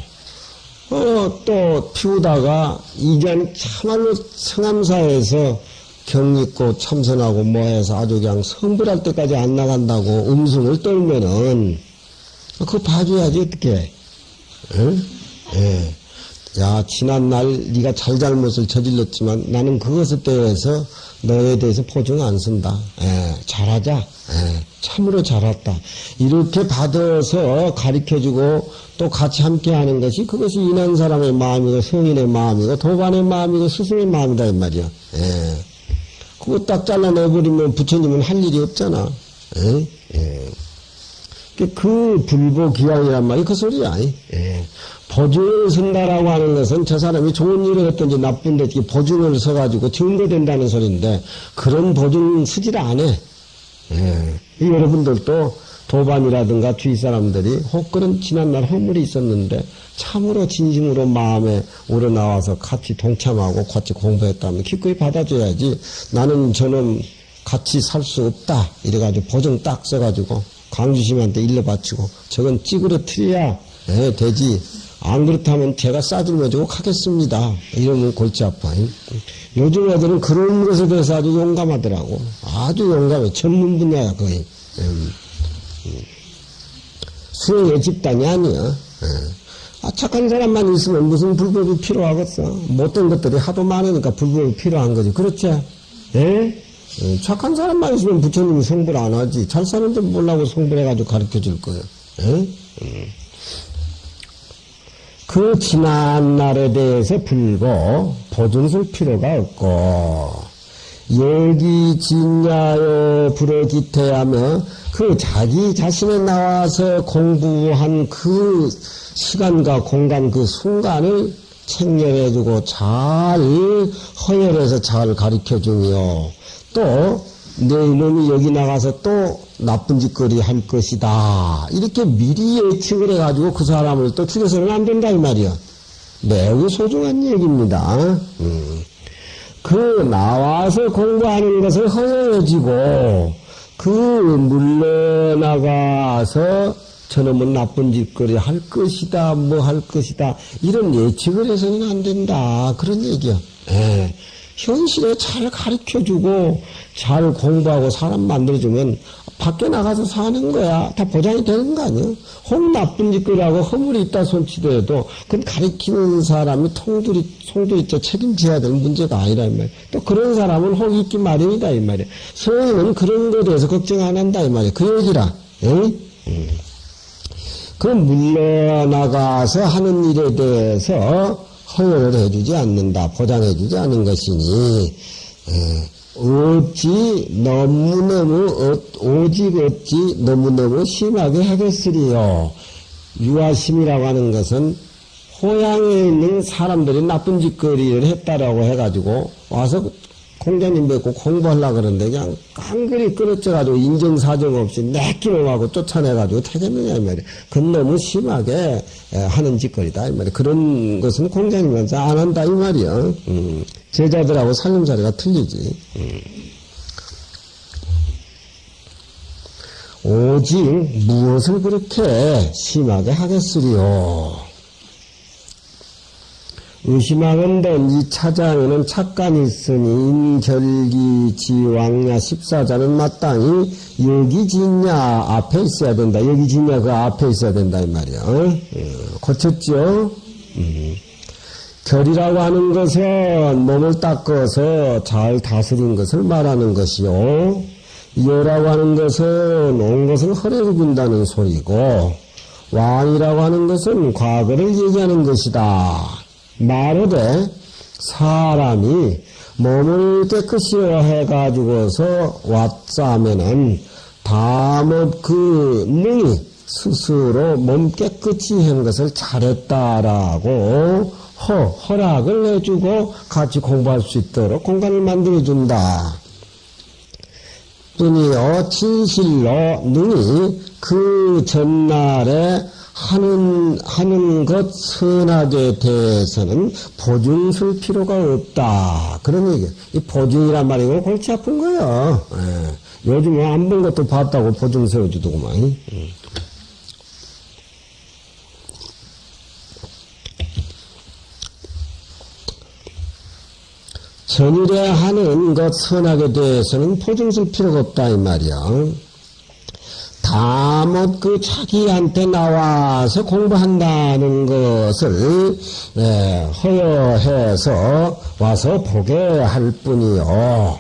또 피우다가, 이전 참말로 성암사에서 경있고 참선하고 뭐 해서 아주 그냥 성불할 때까지 안 나간다고 음성을 떨면은, 그거 봐줘야지, 어떡해. 응? 야, 지난날 네가 잘잘못을 저질렀지만 나는 그것에 대해서 너에 대해서 보증 안 쓴다. 잘하자. 참으로 잘했다. 이렇게 받아서 가르쳐주고 또 같이 함께 하는 것이 그것이 인한 사람의 마음이고 성인의 마음이고 도반의 마음이고 스승의 마음이다 이 말이야. 그거 딱 잘라내버리면 부처님은 할 일이 없잖아. 그 불보기왕이란 말이 그 소리야. 보증을 쓴다라고 하는 것은 저 사람이 좋은 일을 했든지 나쁜데 보증을 서가지고 증거된다는 소리인데 그런 보증 쓰질 않아. 여러분들도 도반이라든가 주위 사람들이 혹 그런 지난날 허물이 있었는데 참으로 진심으로 마음에 우러나와서 같이 동참하고 같이 공부했다면 기꺼이 받아줘야지. 나는 저는 같이 살 수 없다 이래가지고 보증 딱 써가지고 강주심한테 일러 바치고 저건 찌그러뜨려야 되지. 안 그렇다면 제가 싸질러주고 가겠습니다. 이러면 골치 아파. 요즘 애들은 그런 것에 대해서 아주 용감하더라고. 아주 용감해. 전문 분야야 거의. 수행의 집단이 아니야. 착한 사람만 있으면 무슨 불법이 필요하겠어. 못된 것들이 하도 많으니까 불법이 필요한 거지. 그렇지? 착한 사람만 있으면 부처님이 성불 안 하지. 잘 사는 줄 몰라고 성불해가지고 가르쳐 줄 거예요. 그 지난 날에 대해서 불보 보증 쓸 필요가 없고 여기 진야여 불어기태하며 그 자기 자신에 나와서 공부한 그 시간과 공간 그 순간을 책렬해주고 잘 허열해서 잘 가르쳐주며 또 내 이놈이 여기 나가서 또 나쁜 짓거리 할 것이다. 이렇게 미리 예측을 해가지고 그 사람을 또 죽여서는 안 된다 이 말이야. 매우 소중한 얘기입니다. 그 나와서 공부하는 것을 허용해지고 그 물러나가서 저놈은 나쁜 짓거리 할 것이다 뭐 할 것이다 이런 예측을 해서는 안 된다 그런 얘기야. 예. 현실에 잘 가르쳐주고 잘 공부하고 사람 만들어주면 밖에 나가서 사는 거야. 다 보장이 되는 거 아니야? 혹 나쁜 짓거리하고 허물이 있다 손치더라도 그건 가르치는 사람이 송두리째 책임져야 될 문제가 아니라 이 말이야. 또 그런 사람은 혹 있기 마련이다 이 말이야. 성인은 그런 거에 대해서 걱정 안 한다 이 말이야. 그 얘기라. 응? 그 물러나가서 하는 일에 대해서 허용을 해주지 않는다. 보장해주지 않은 것이니 오직 어찌 너무너무 심하게 하겠으리요. 유아심이라고 하는 것은 호양에 있는 사람들이 나쁜 짓거리를 했다라고 해가지고 와서 공자님 뵙고 공부하려고 그러는데 그냥 깡그리 끊어져가지고 인정사정 없이 내끼놈하고 쫓아내가지고 태겠느냐 이 말이야. 그건 너무 심하게 하는 짓거리다 이 말이야. 그런 것은 공자님한테 안 한다 이 말이야. 제자들하고 살림살이가 틀리지. 오직 무엇을 그렇게 심하게 하겠으리요. 의심하건대 이 차장에는 착간이 있으니 인결기 지왕야 14자는 마땅히 여기 짓냐 앞에 있어야 된다. 여기 짓냐 그 앞에 있어야 된다 이 말이야. 고쳤죠? 결이라고 하는 것은 몸을 닦아서 잘 다스린 것을 말하는 것이요. 여라고 하는 것은 온 것을 허례를 준다는 소리고 왕이라고 하는 것은 과거를 얘기하는 것이다. 말하되 사람이 몸을 깨끗이 해가지고서 왔자면은 다못 그 능히 스스로 몸 깨끗이 한 것을 잘했다라고 허락을 해주고 같이 공부할 수 있도록 공간을 만들어준다. 뿐이요 진실로 능히 그 전날에 하는 것 선악에 대해서는 보증 쓸 필요가 없다. 그런 얘기야. 이 보증이란 말이고 골치 아픈 거야. 요즘에 안 본 것도 봤다고 보증 세워주더구만. 전일에 하는 것 선악에 대해서는 보증 쓸 필요가 없다 이 말이야. 다못 그 자기한테 나와서 공부한다는 것을 허여해서 와서 보게 할 뿐이요.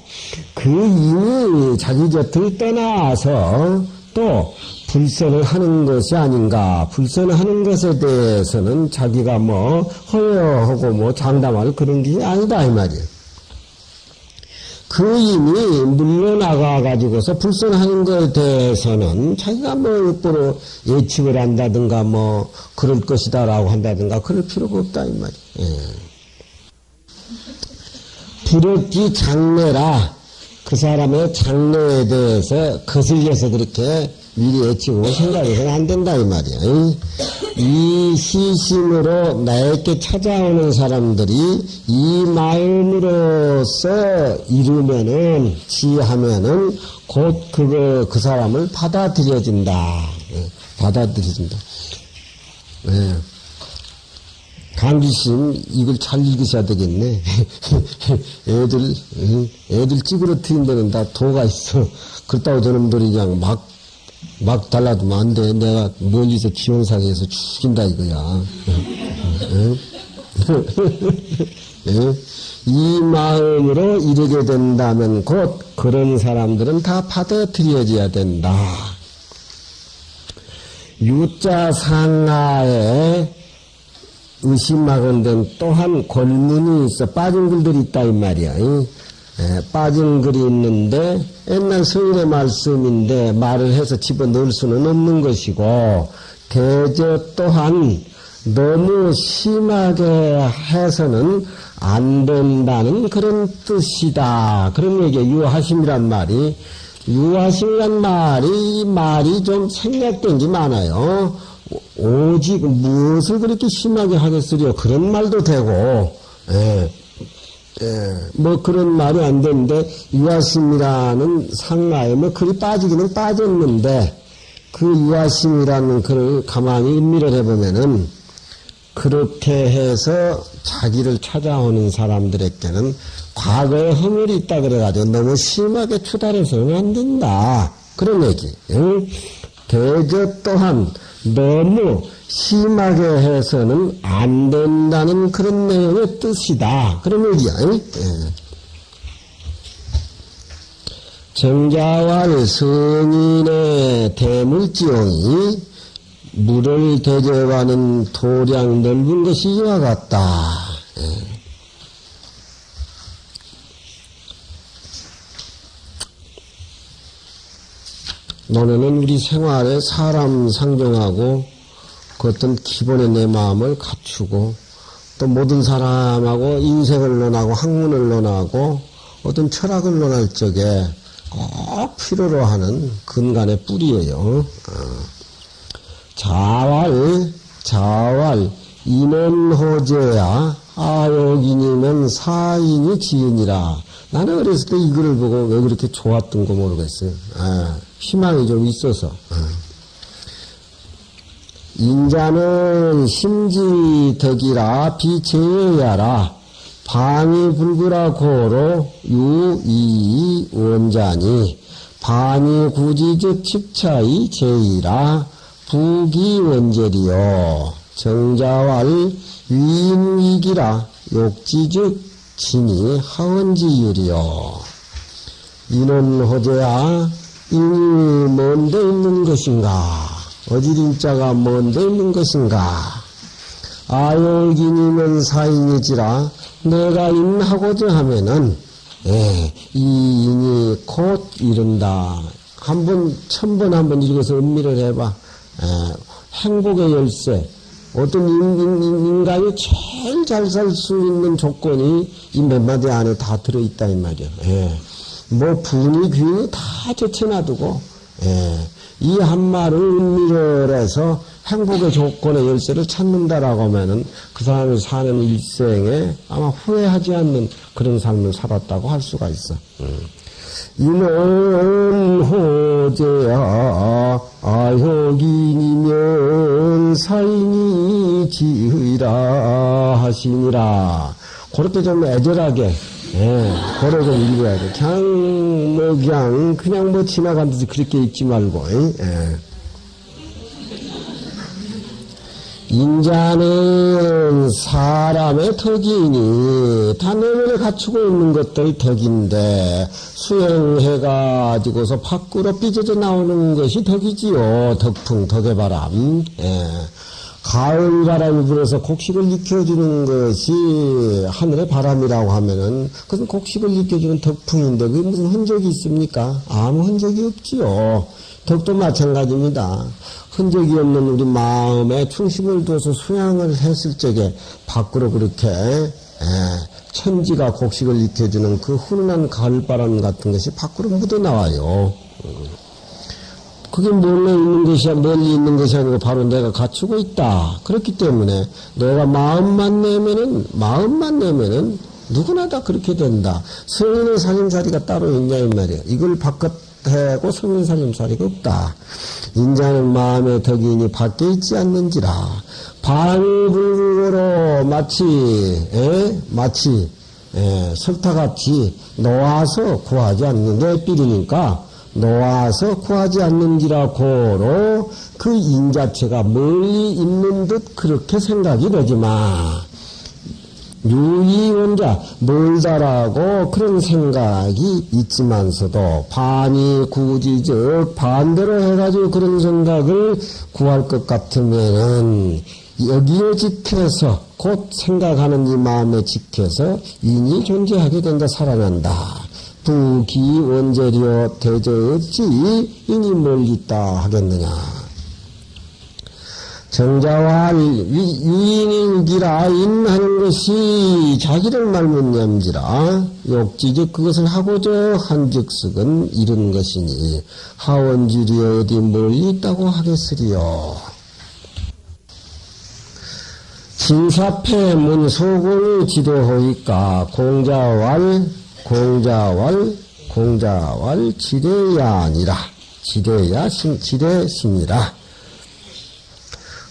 그 이미 자기 곁을 떠나서 또 불선을 하는 것이 아닌가. 불선을 하는 것에 대해서는 자기가 뭐 허여하고 뭐 장담할 그런 게 아니다 이 말이에요. 그 이미 물러나가가지고서 불선하는 것에 대해서는 자기가 뭐 옆으로 예측을 한다든가 뭐 그럴 것이다라고 한다든가 그럴 필요가 없다 이 말이에요. 불었기 장래라 그 사람의 장래에 대해서 거슬려서 그렇게 미리 예측하고 생각해서는 안 된다 이 말이야. 이 시심으로 나에게 찾아오는 사람들이 이 마음으로서 이루면은 지하면은 곧 그 사람을 받아들여진다. 받아들여진다. 강기심 이걸 잘 읽으셔야 되겠네. 애들 찌그러뜨린 데는 다 도가 있어. 그렇다고 저놈들이 그냥 막 달라두면 안 돼. 내가 멀리서 지원사에서 죽인다 이거야. 이 마음으로 이르게 된다면 곧 그런 사람들은 다 받아들여져야 된다. 유자 상하에 의심하건대 또한 골문이 있어 빠진 글들이 있다 이 말이야. 빠진 글이 있는데 옛날 성인의 말씀인데 말을 해서 집어넣을 수는 없는 것이고 대저 또한 너무 심하게 해서는 안 된다는 그런 뜻이다. 그런 얘기에 유하심이란 말이, 유하심이란 말이 좀 생략된 게 많아요. 오직 무엇을 그렇게 심하게 하겠으려 그런 말도 되고, 뭐 그런 말이 안 되는데, 유하심이라는 상하에 뭐 그리 빠지기는 빠졌는데, 그 유하심이라는 글을 가만히 음미를 해보면은, 그렇게 해서 자기를 찾아오는 사람들에게는 과거에 허물이 있다 그래가지고 너무 심하게 추달해서는 안 된다. 그런 얘기. 대저 또한 너무 심하게 해서는 안 된다는 그런 내용의 뜻이다. 그런 얘기야. 정자왈 성인의 대물지용이 물을 대접하는 도량 넓은 것이 이와 같다. 너네는 우리 생활에 사람 상정하고 그 어떤 기본의 내 마음을 갖추고 또 모든 사람하고 인생을 논하고 학문을 논하고 어떤 철학을 논할 적에 꼭 필요로 하는 근간의 뿌리예요. 자왈, 인원호제야, 아욕인이면 사인이 지은이라. 나는 어렸을 때 이 글을 보고 왜 그렇게 좋았던 거 모르겠어요. 희망이 좀 있어서. 인자는 심지덕이라 비체여야라. 반이 불구라 고로 유이 원자니. 반이 구지즉 칩차이 제이라. 부기원절이요. 정자왈 위인위기라. 욕지즉 진이 하원지율이요. 인원호제야. 인이 뭔데 있는 것인가? 어지린자가 뭔데 있는 것인가? 아욕인이면 사인이지라. 내가 인하고자 하면은 이 인이 곧 이른다. 한번 1000번 한번 읽어서 음미를 해봐. 행복의 열쇠. 어떤 인간이 제일 잘 살 수 있는 조건이 이 몇 마디 안에 다 들어있다 이 말이야. 뭐 분이 귀인이 다 제쳐놔두고 이 한 말을 음미를 해서 행복의 조건의 열쇠를 찾는다라고 하면은 그 사람이 사는 일생에 아마 후회하지 않는 그런 삶을 살았다고 할 수가 있어. 인원호제야 아욕인이면 사인이 지으라 하시니라. 그렇게 좀 애절하게 그래 좀 읽어야 돼. 그냥 뭐 지나간 듯이 그렇게 읽지 말고. 인자는 사람의 덕이니 다 내면에 갖추고 있는 것들 덕인데 수행해가지고서 밖으로 삐져져 나오는 것이 덕이지요. 덕풍, 덕의 바람. 가을 바람이 불어서 곡식을 익혀주는 것이 하늘의 바람이라고 하면은 그것은 곡식을 익혀주는 덕풍인데 그게 무슨 흔적이 있습니까? 아무 흔적이 없지요. 덕도 마찬가지입니다. 흔적이 없는 우리 마음에 중심을 두어서 수양을 했을 적에 밖으로 그렇게 천지가 곡식을 익혀주는 그 훈훈한 가을바람 같은 것이 밖으로 묻어나와요. 그게 멀리 있는 것이 아니고 바로 내가 갖추고 있다. 그렇기 때문에 내가 마음만 내면은 누구나 다 그렇게 된다. 성인의 살림살이가 따로 있냐 이 말이야. 이걸 바깥하고 성인 살림살이가 없다. 인자는 마음의 덕이니 밖에 있지 않는지라. 반불구로 마치 설타같이 놓아서 구하지 않는 내 삘이니까 놓아서 구하지 않는지라 고로 그 인자체가 멀리 있는 듯 그렇게 생각이 되지만 유의원자 멀다라고 그런 생각이 있지만서도 반이 구지적 반대로 해가지고 그런 생각을 구할 것 같으면은 여기에 지켜서 곧 생각하는 이 마음에 지켜서 인이 존재하게 된다. 살아난다. 부기원제려 대저 어찌 인이 멀리 있다 하겠느냐. 정자와 유인일기라 인하는 것이 자기를 말문 념지라 욕지즉 그것을 하고저 한즉석은 이른 것이니 하원지리 어디 멀리 있다고 하겠으리요. 진사패 문소공이 지도하니까 공자왈 지대야 아니라 지대심이라.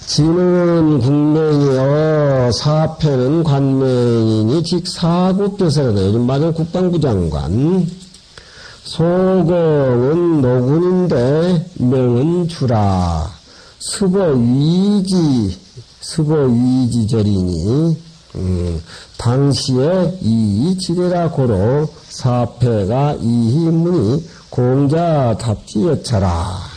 진은 국명이요 사패는 관명이니 즉 사국교사라다. 요즘 말하는 국방부 장관. 소공은 노군인데 명은 주라. 스보위지절이니 당시에 이지대라 고로 사패가 이희문이 공자답지여차라.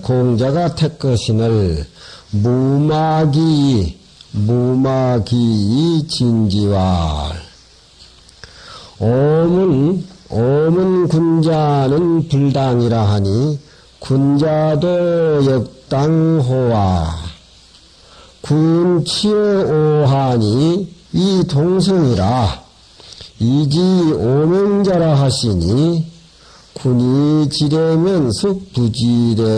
공자가 태커신을 무마기 진지왈. 오문 군자는 불당이라 하니 군자도 역당호와 군치의 오하니 이 동성이라 이지 오명자라 하시니 군이 지레면 숙부지레리요.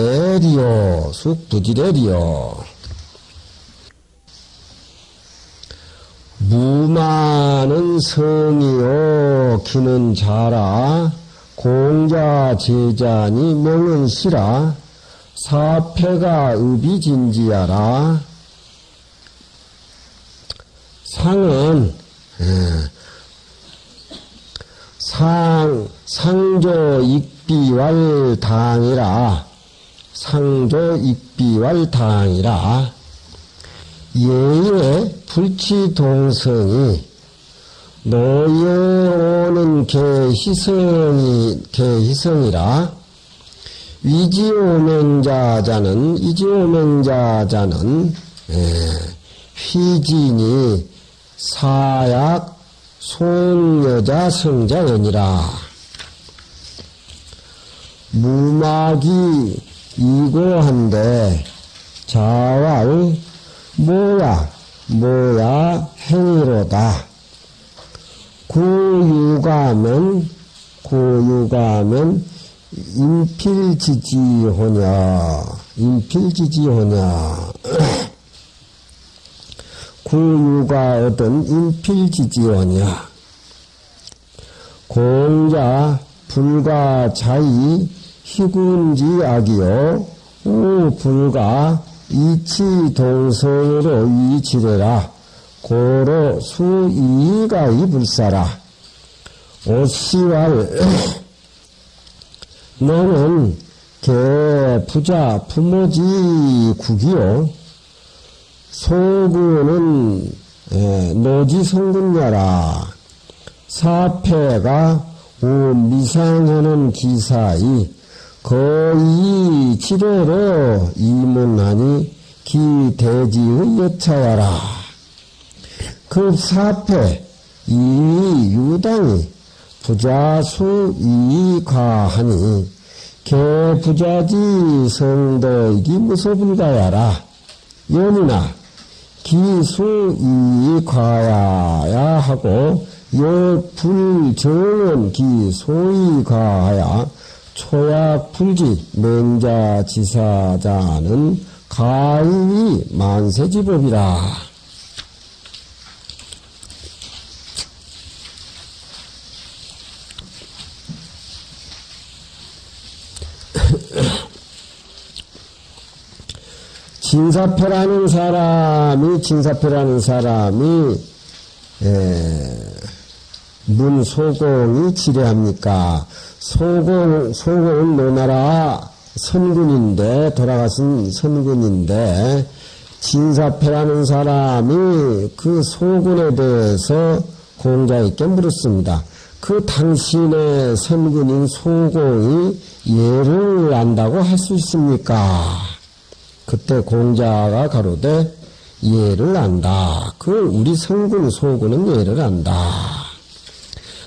무마는 성이요 기는 자라. 공자 제자니 명은 시라. 사패가 의비진지하라. 상은 상조 익비왈 당이라. 예의 불치동성이 노여오는 개희성이라. 이지오명자자는 휘진이 사약 송여자 성자연이라. 무막이 이고한데 자왈 뭐야 행위로다. 고유가면 인필지지호냐 구유가 어떤 인필지지호냐. 공자 불가 자이 희군지 악이요 우 불가 이치 동성으로 이지래라. 고로 수이가 이불사라. 오시왈 너는 개 부자 부모지 국이요 소구는 노지 성군녀라. 사패가 미상하는 기사이 거의 지로로 이문하니 기대지의 여차와라. 급사패 이 유당이 부자수 이과하니 개부자지 성도이기 무소불가야라. 연이나 기수 이과야 하고 여불정은 기소이과하야 초약불지 맹자지사자는 가인이 만세지법이라. 진사표라는 사람이 문소공이 지뢰합니까? 소공은 노나라 선군인데, 돌아가신 선군인데, 진사표라는 사람이 그 소군에 대해서 공자에게 물었습니다. 그 당신의 선군인 소공이 예를 안다고 할 수 있습니까? 그때 공자가 가로되 예를 안다. 그 우리 선군 소군은 예를 안다.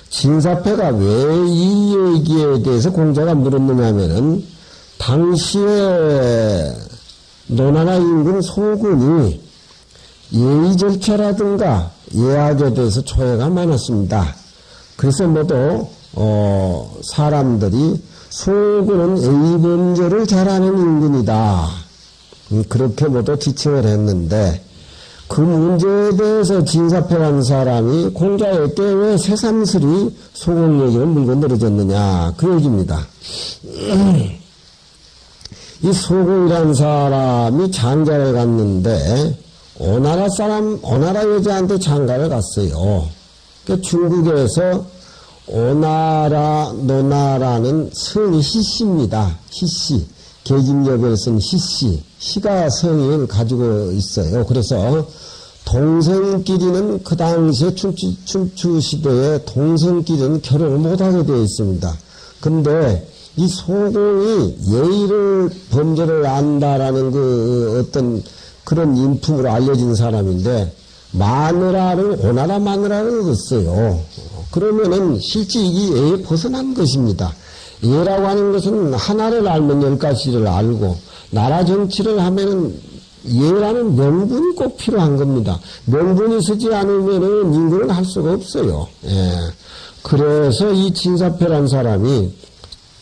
진사패가 왜 이 얘기에 대해서 공자가 물었느냐 하면은 당시에 노나라 인근 소군이 예의 절차라든가 예학에 대해서 초해가 많았습니다. 그래서 모두 사람들이 소군은 예의범절을 잘하는 인근이다. 그렇게 모두 지칭을 했는데 그 문제에 대해서 진사패라는 사람이 공자에게 왜 새삼스리 소공 얘기를 물고 늘어졌느냐 그 얘기입니다. 이 소공이라는 사람이 장가를 갔는데 오나라 여자한테 장가를 갔어요. 그러니까 중국에서 오나라, 노나라는 성이 희씨입니다. 희씨. 계집역을 쓴 희씨. 희가 성을 가지고 있어요. 그래서 동성끼리는 그 당시에 춘추 시대에 동성끼리는 결혼을 못하게 되어 있습니다. 근데 이 소공이 예의를 범죄를 안다라는 그 어떤 그런 인품으로 알려진 사람인데 마누라를 오나라 마누라를 얻었어요. 그러면은 실제 이게 예에 벗어난 것입니다. 예라고 하는 것은 하나를 알면 10가지를 알고 나라 정치를 하면은 예라는 명분이 꼭 필요한 겁니다. 명분이 쓰지 않으면은 인근을 할 수가 없어요. 예. 그래서 이 진사패란 사람이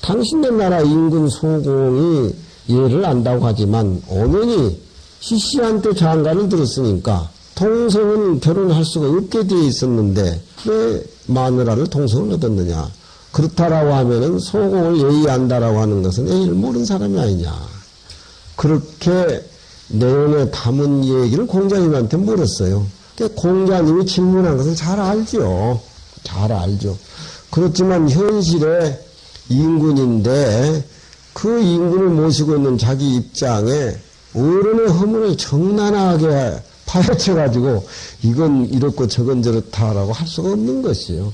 당신네 나라 인근 소공이 예를 안다고 하지만 오면이 시씨한테 장가를 들었으니까 동성은 결혼할 수가 없게 되어 있었는데 왜 마누라를 동성을 얻었느냐. 그렇다라고 하면은 소공을 예의한다라고 하는 것은 예의를 모르는 사람이 아니냐. 그렇게 내용에 담은 얘기를 공자님한테 물었어요. 공자님이 질문한 것은 잘 알죠. 잘 알죠. 그렇지만 현실에 인군인데 그 인군을 모시고 있는 자기 입장에 어른의 허물을 적나라하게 파헤쳐가지고 이건 이렇고 저건 저렇다라고 할 수가 없는 것이요.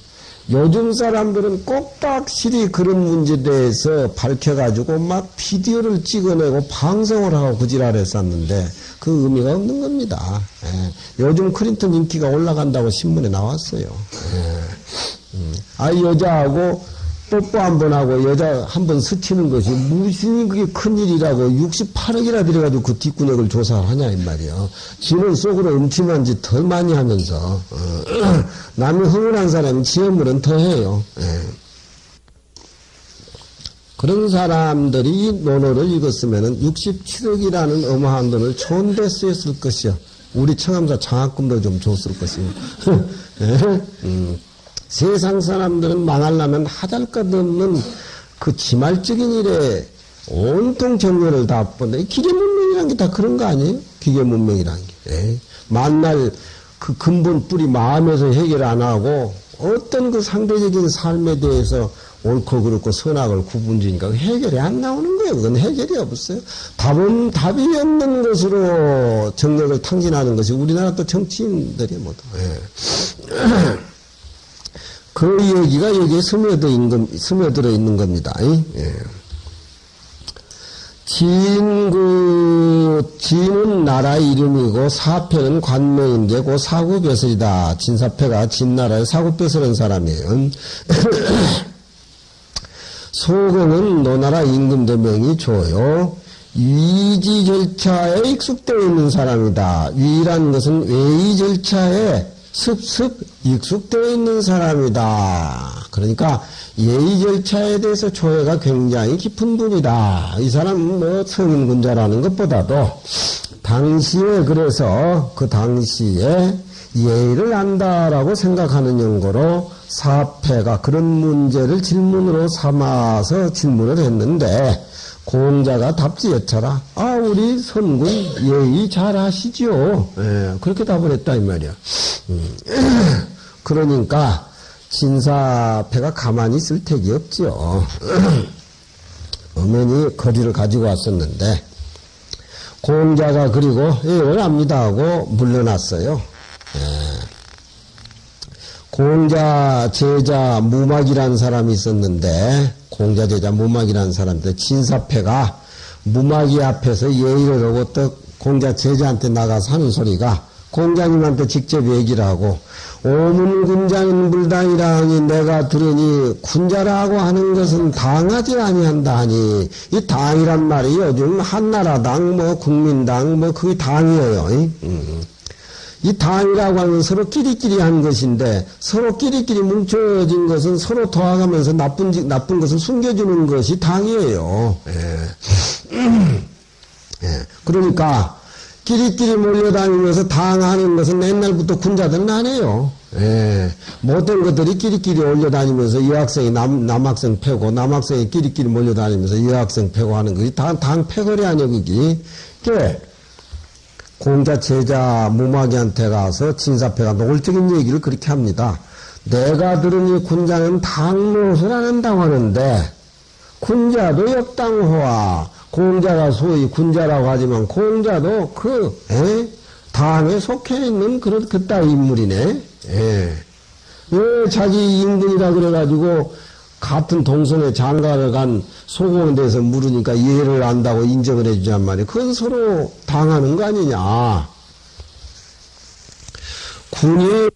요즘 사람들은 꼭딱실히 그런 문제에 대해서 밝혀가지고 막 비디오를 찍어내고 방송을 하고 그지랄 했었는데 그 의미가 없는 겁니다. 예. 요즘 클린턴 인기가 올라간다고 신문에 나왔어요. 예. 여자하고 뽀뽀 한 번 하고 여자 한 번 스치는 것이 무슨 그게 큰일이라고 68억이나 들여가지고 그 뒷구녕을 조사를 하냐 이 말이야. 지는 속으로 음침한 짓 더 많이 하면서 남이 흥분한 사람은 지혜물은 더 해요. 예. 그런 사람들이 이 논어를 읽었으면은 67억이라는 어마한 돈을 좋은 데 쓰였을 것이요. 우리 청암사 장학금도 좀 줬을 것이요. 예? 세상 사람들은 망하려면 하잘것없는 그 지말적인 일에 온통 정열을 다 뻗는다. 기계문명이란 게 다 그런 거 아니에요? 기계문명이란 게. 예. 만날 그 근본 뿌리 마음에서 해결 안 하고 어떤 그 상대적인 삶에 대해서 옳고 그렇고 선악을 구분지니까 해결이 안 나오는 거예요. 그건 해결이 없어요. 답이 없는 것으로 정력을 탕진하는 것이 우리나라 또 정치인들이 모두. 예. 그 얘기가 여기에 스며들어 있는 겁니다. 예. 진은 나라 이름이고 사패는 관명인데 그 사구벼슬이다. 진사패가 진나라의 사구벼슬한 사람이에요. 소공은 노나라 임금대명이 줘요. 위지 절차에 익숙되어 있는 사람이다. 위라는 것은 외의 절차에 습습 익숙되어 있는 사람이다. 그러니까 예의 절차에 대해서 조회가 굉장히 깊은 분이다. 이 사람은 뭐 성인군자라는 것보다도 당시에 그래서 그 당시에 예의를 안다라고 생각하는 연고로 사패가 그런 문제를 질문으로 삼아서 질문을 했는데 공자가 답지였더라. 우리 선군 예의 잘 하시죠. 예, 그렇게 답을 했다 이 말이야. 그러니까 진사패가 가만히 있을 택이 없죠. 어머니 거리를 가지고 왔었는데 공자가 그리고 예를 압니다 하고 물러났어요. 예. 공자, 제자, 무막이라는 사람이 있었는데, 공자, 제자, 무막이라는 사람인데, 진사패가 무막이 앞에서 예의를 하고 또 공자, 제자한테 나가서 하는 소리가 공자님한테 직접 얘기를 하고, 오문 군자는 불당이라니 내가 들으니 군자라고 하는 것은 당하지 아니한다 하니, 이 당이란 말이 요즘 한나라당, 뭐 국민당, 뭐 그게 당이에요. 이 당이라고 하는 서로 끼리끼리 한 것인데, 서로 끼리끼리 뭉쳐진 것은 서로 도와가면서 나쁜 것을 숨겨주는 것이 당이에요. 그러니까, 끼리끼리 몰려다니면서 당하는 것은 옛날부터 군자들은 안 해요. 모든 것들이 끼리끼리 올려다니면서 여학생이 남학생 패고, 남학생이 끼리끼리 몰려다니면서 여학생 패고 하는 것이 당 패거리 아니야, 그게. 공자, 제자, 무마귀한테 가서 진사패가 노골적인 얘기를 그렇게 합니다. 내가 들으니 군자는 당노릇을 안 한다고 하는데, 군자도 역당호와, 공자가 소위 군자라고 하지만, 공자도 당에 속해 있는 그따위 인물이네. 왜 자기 인근이라 그래가지고, 같은 동선에 장가를 간 소공에 대해서 물으니까 이해를 안다고 인정을 해주잔 말이야. 그건 서로 당하는 거 아니냐. 군이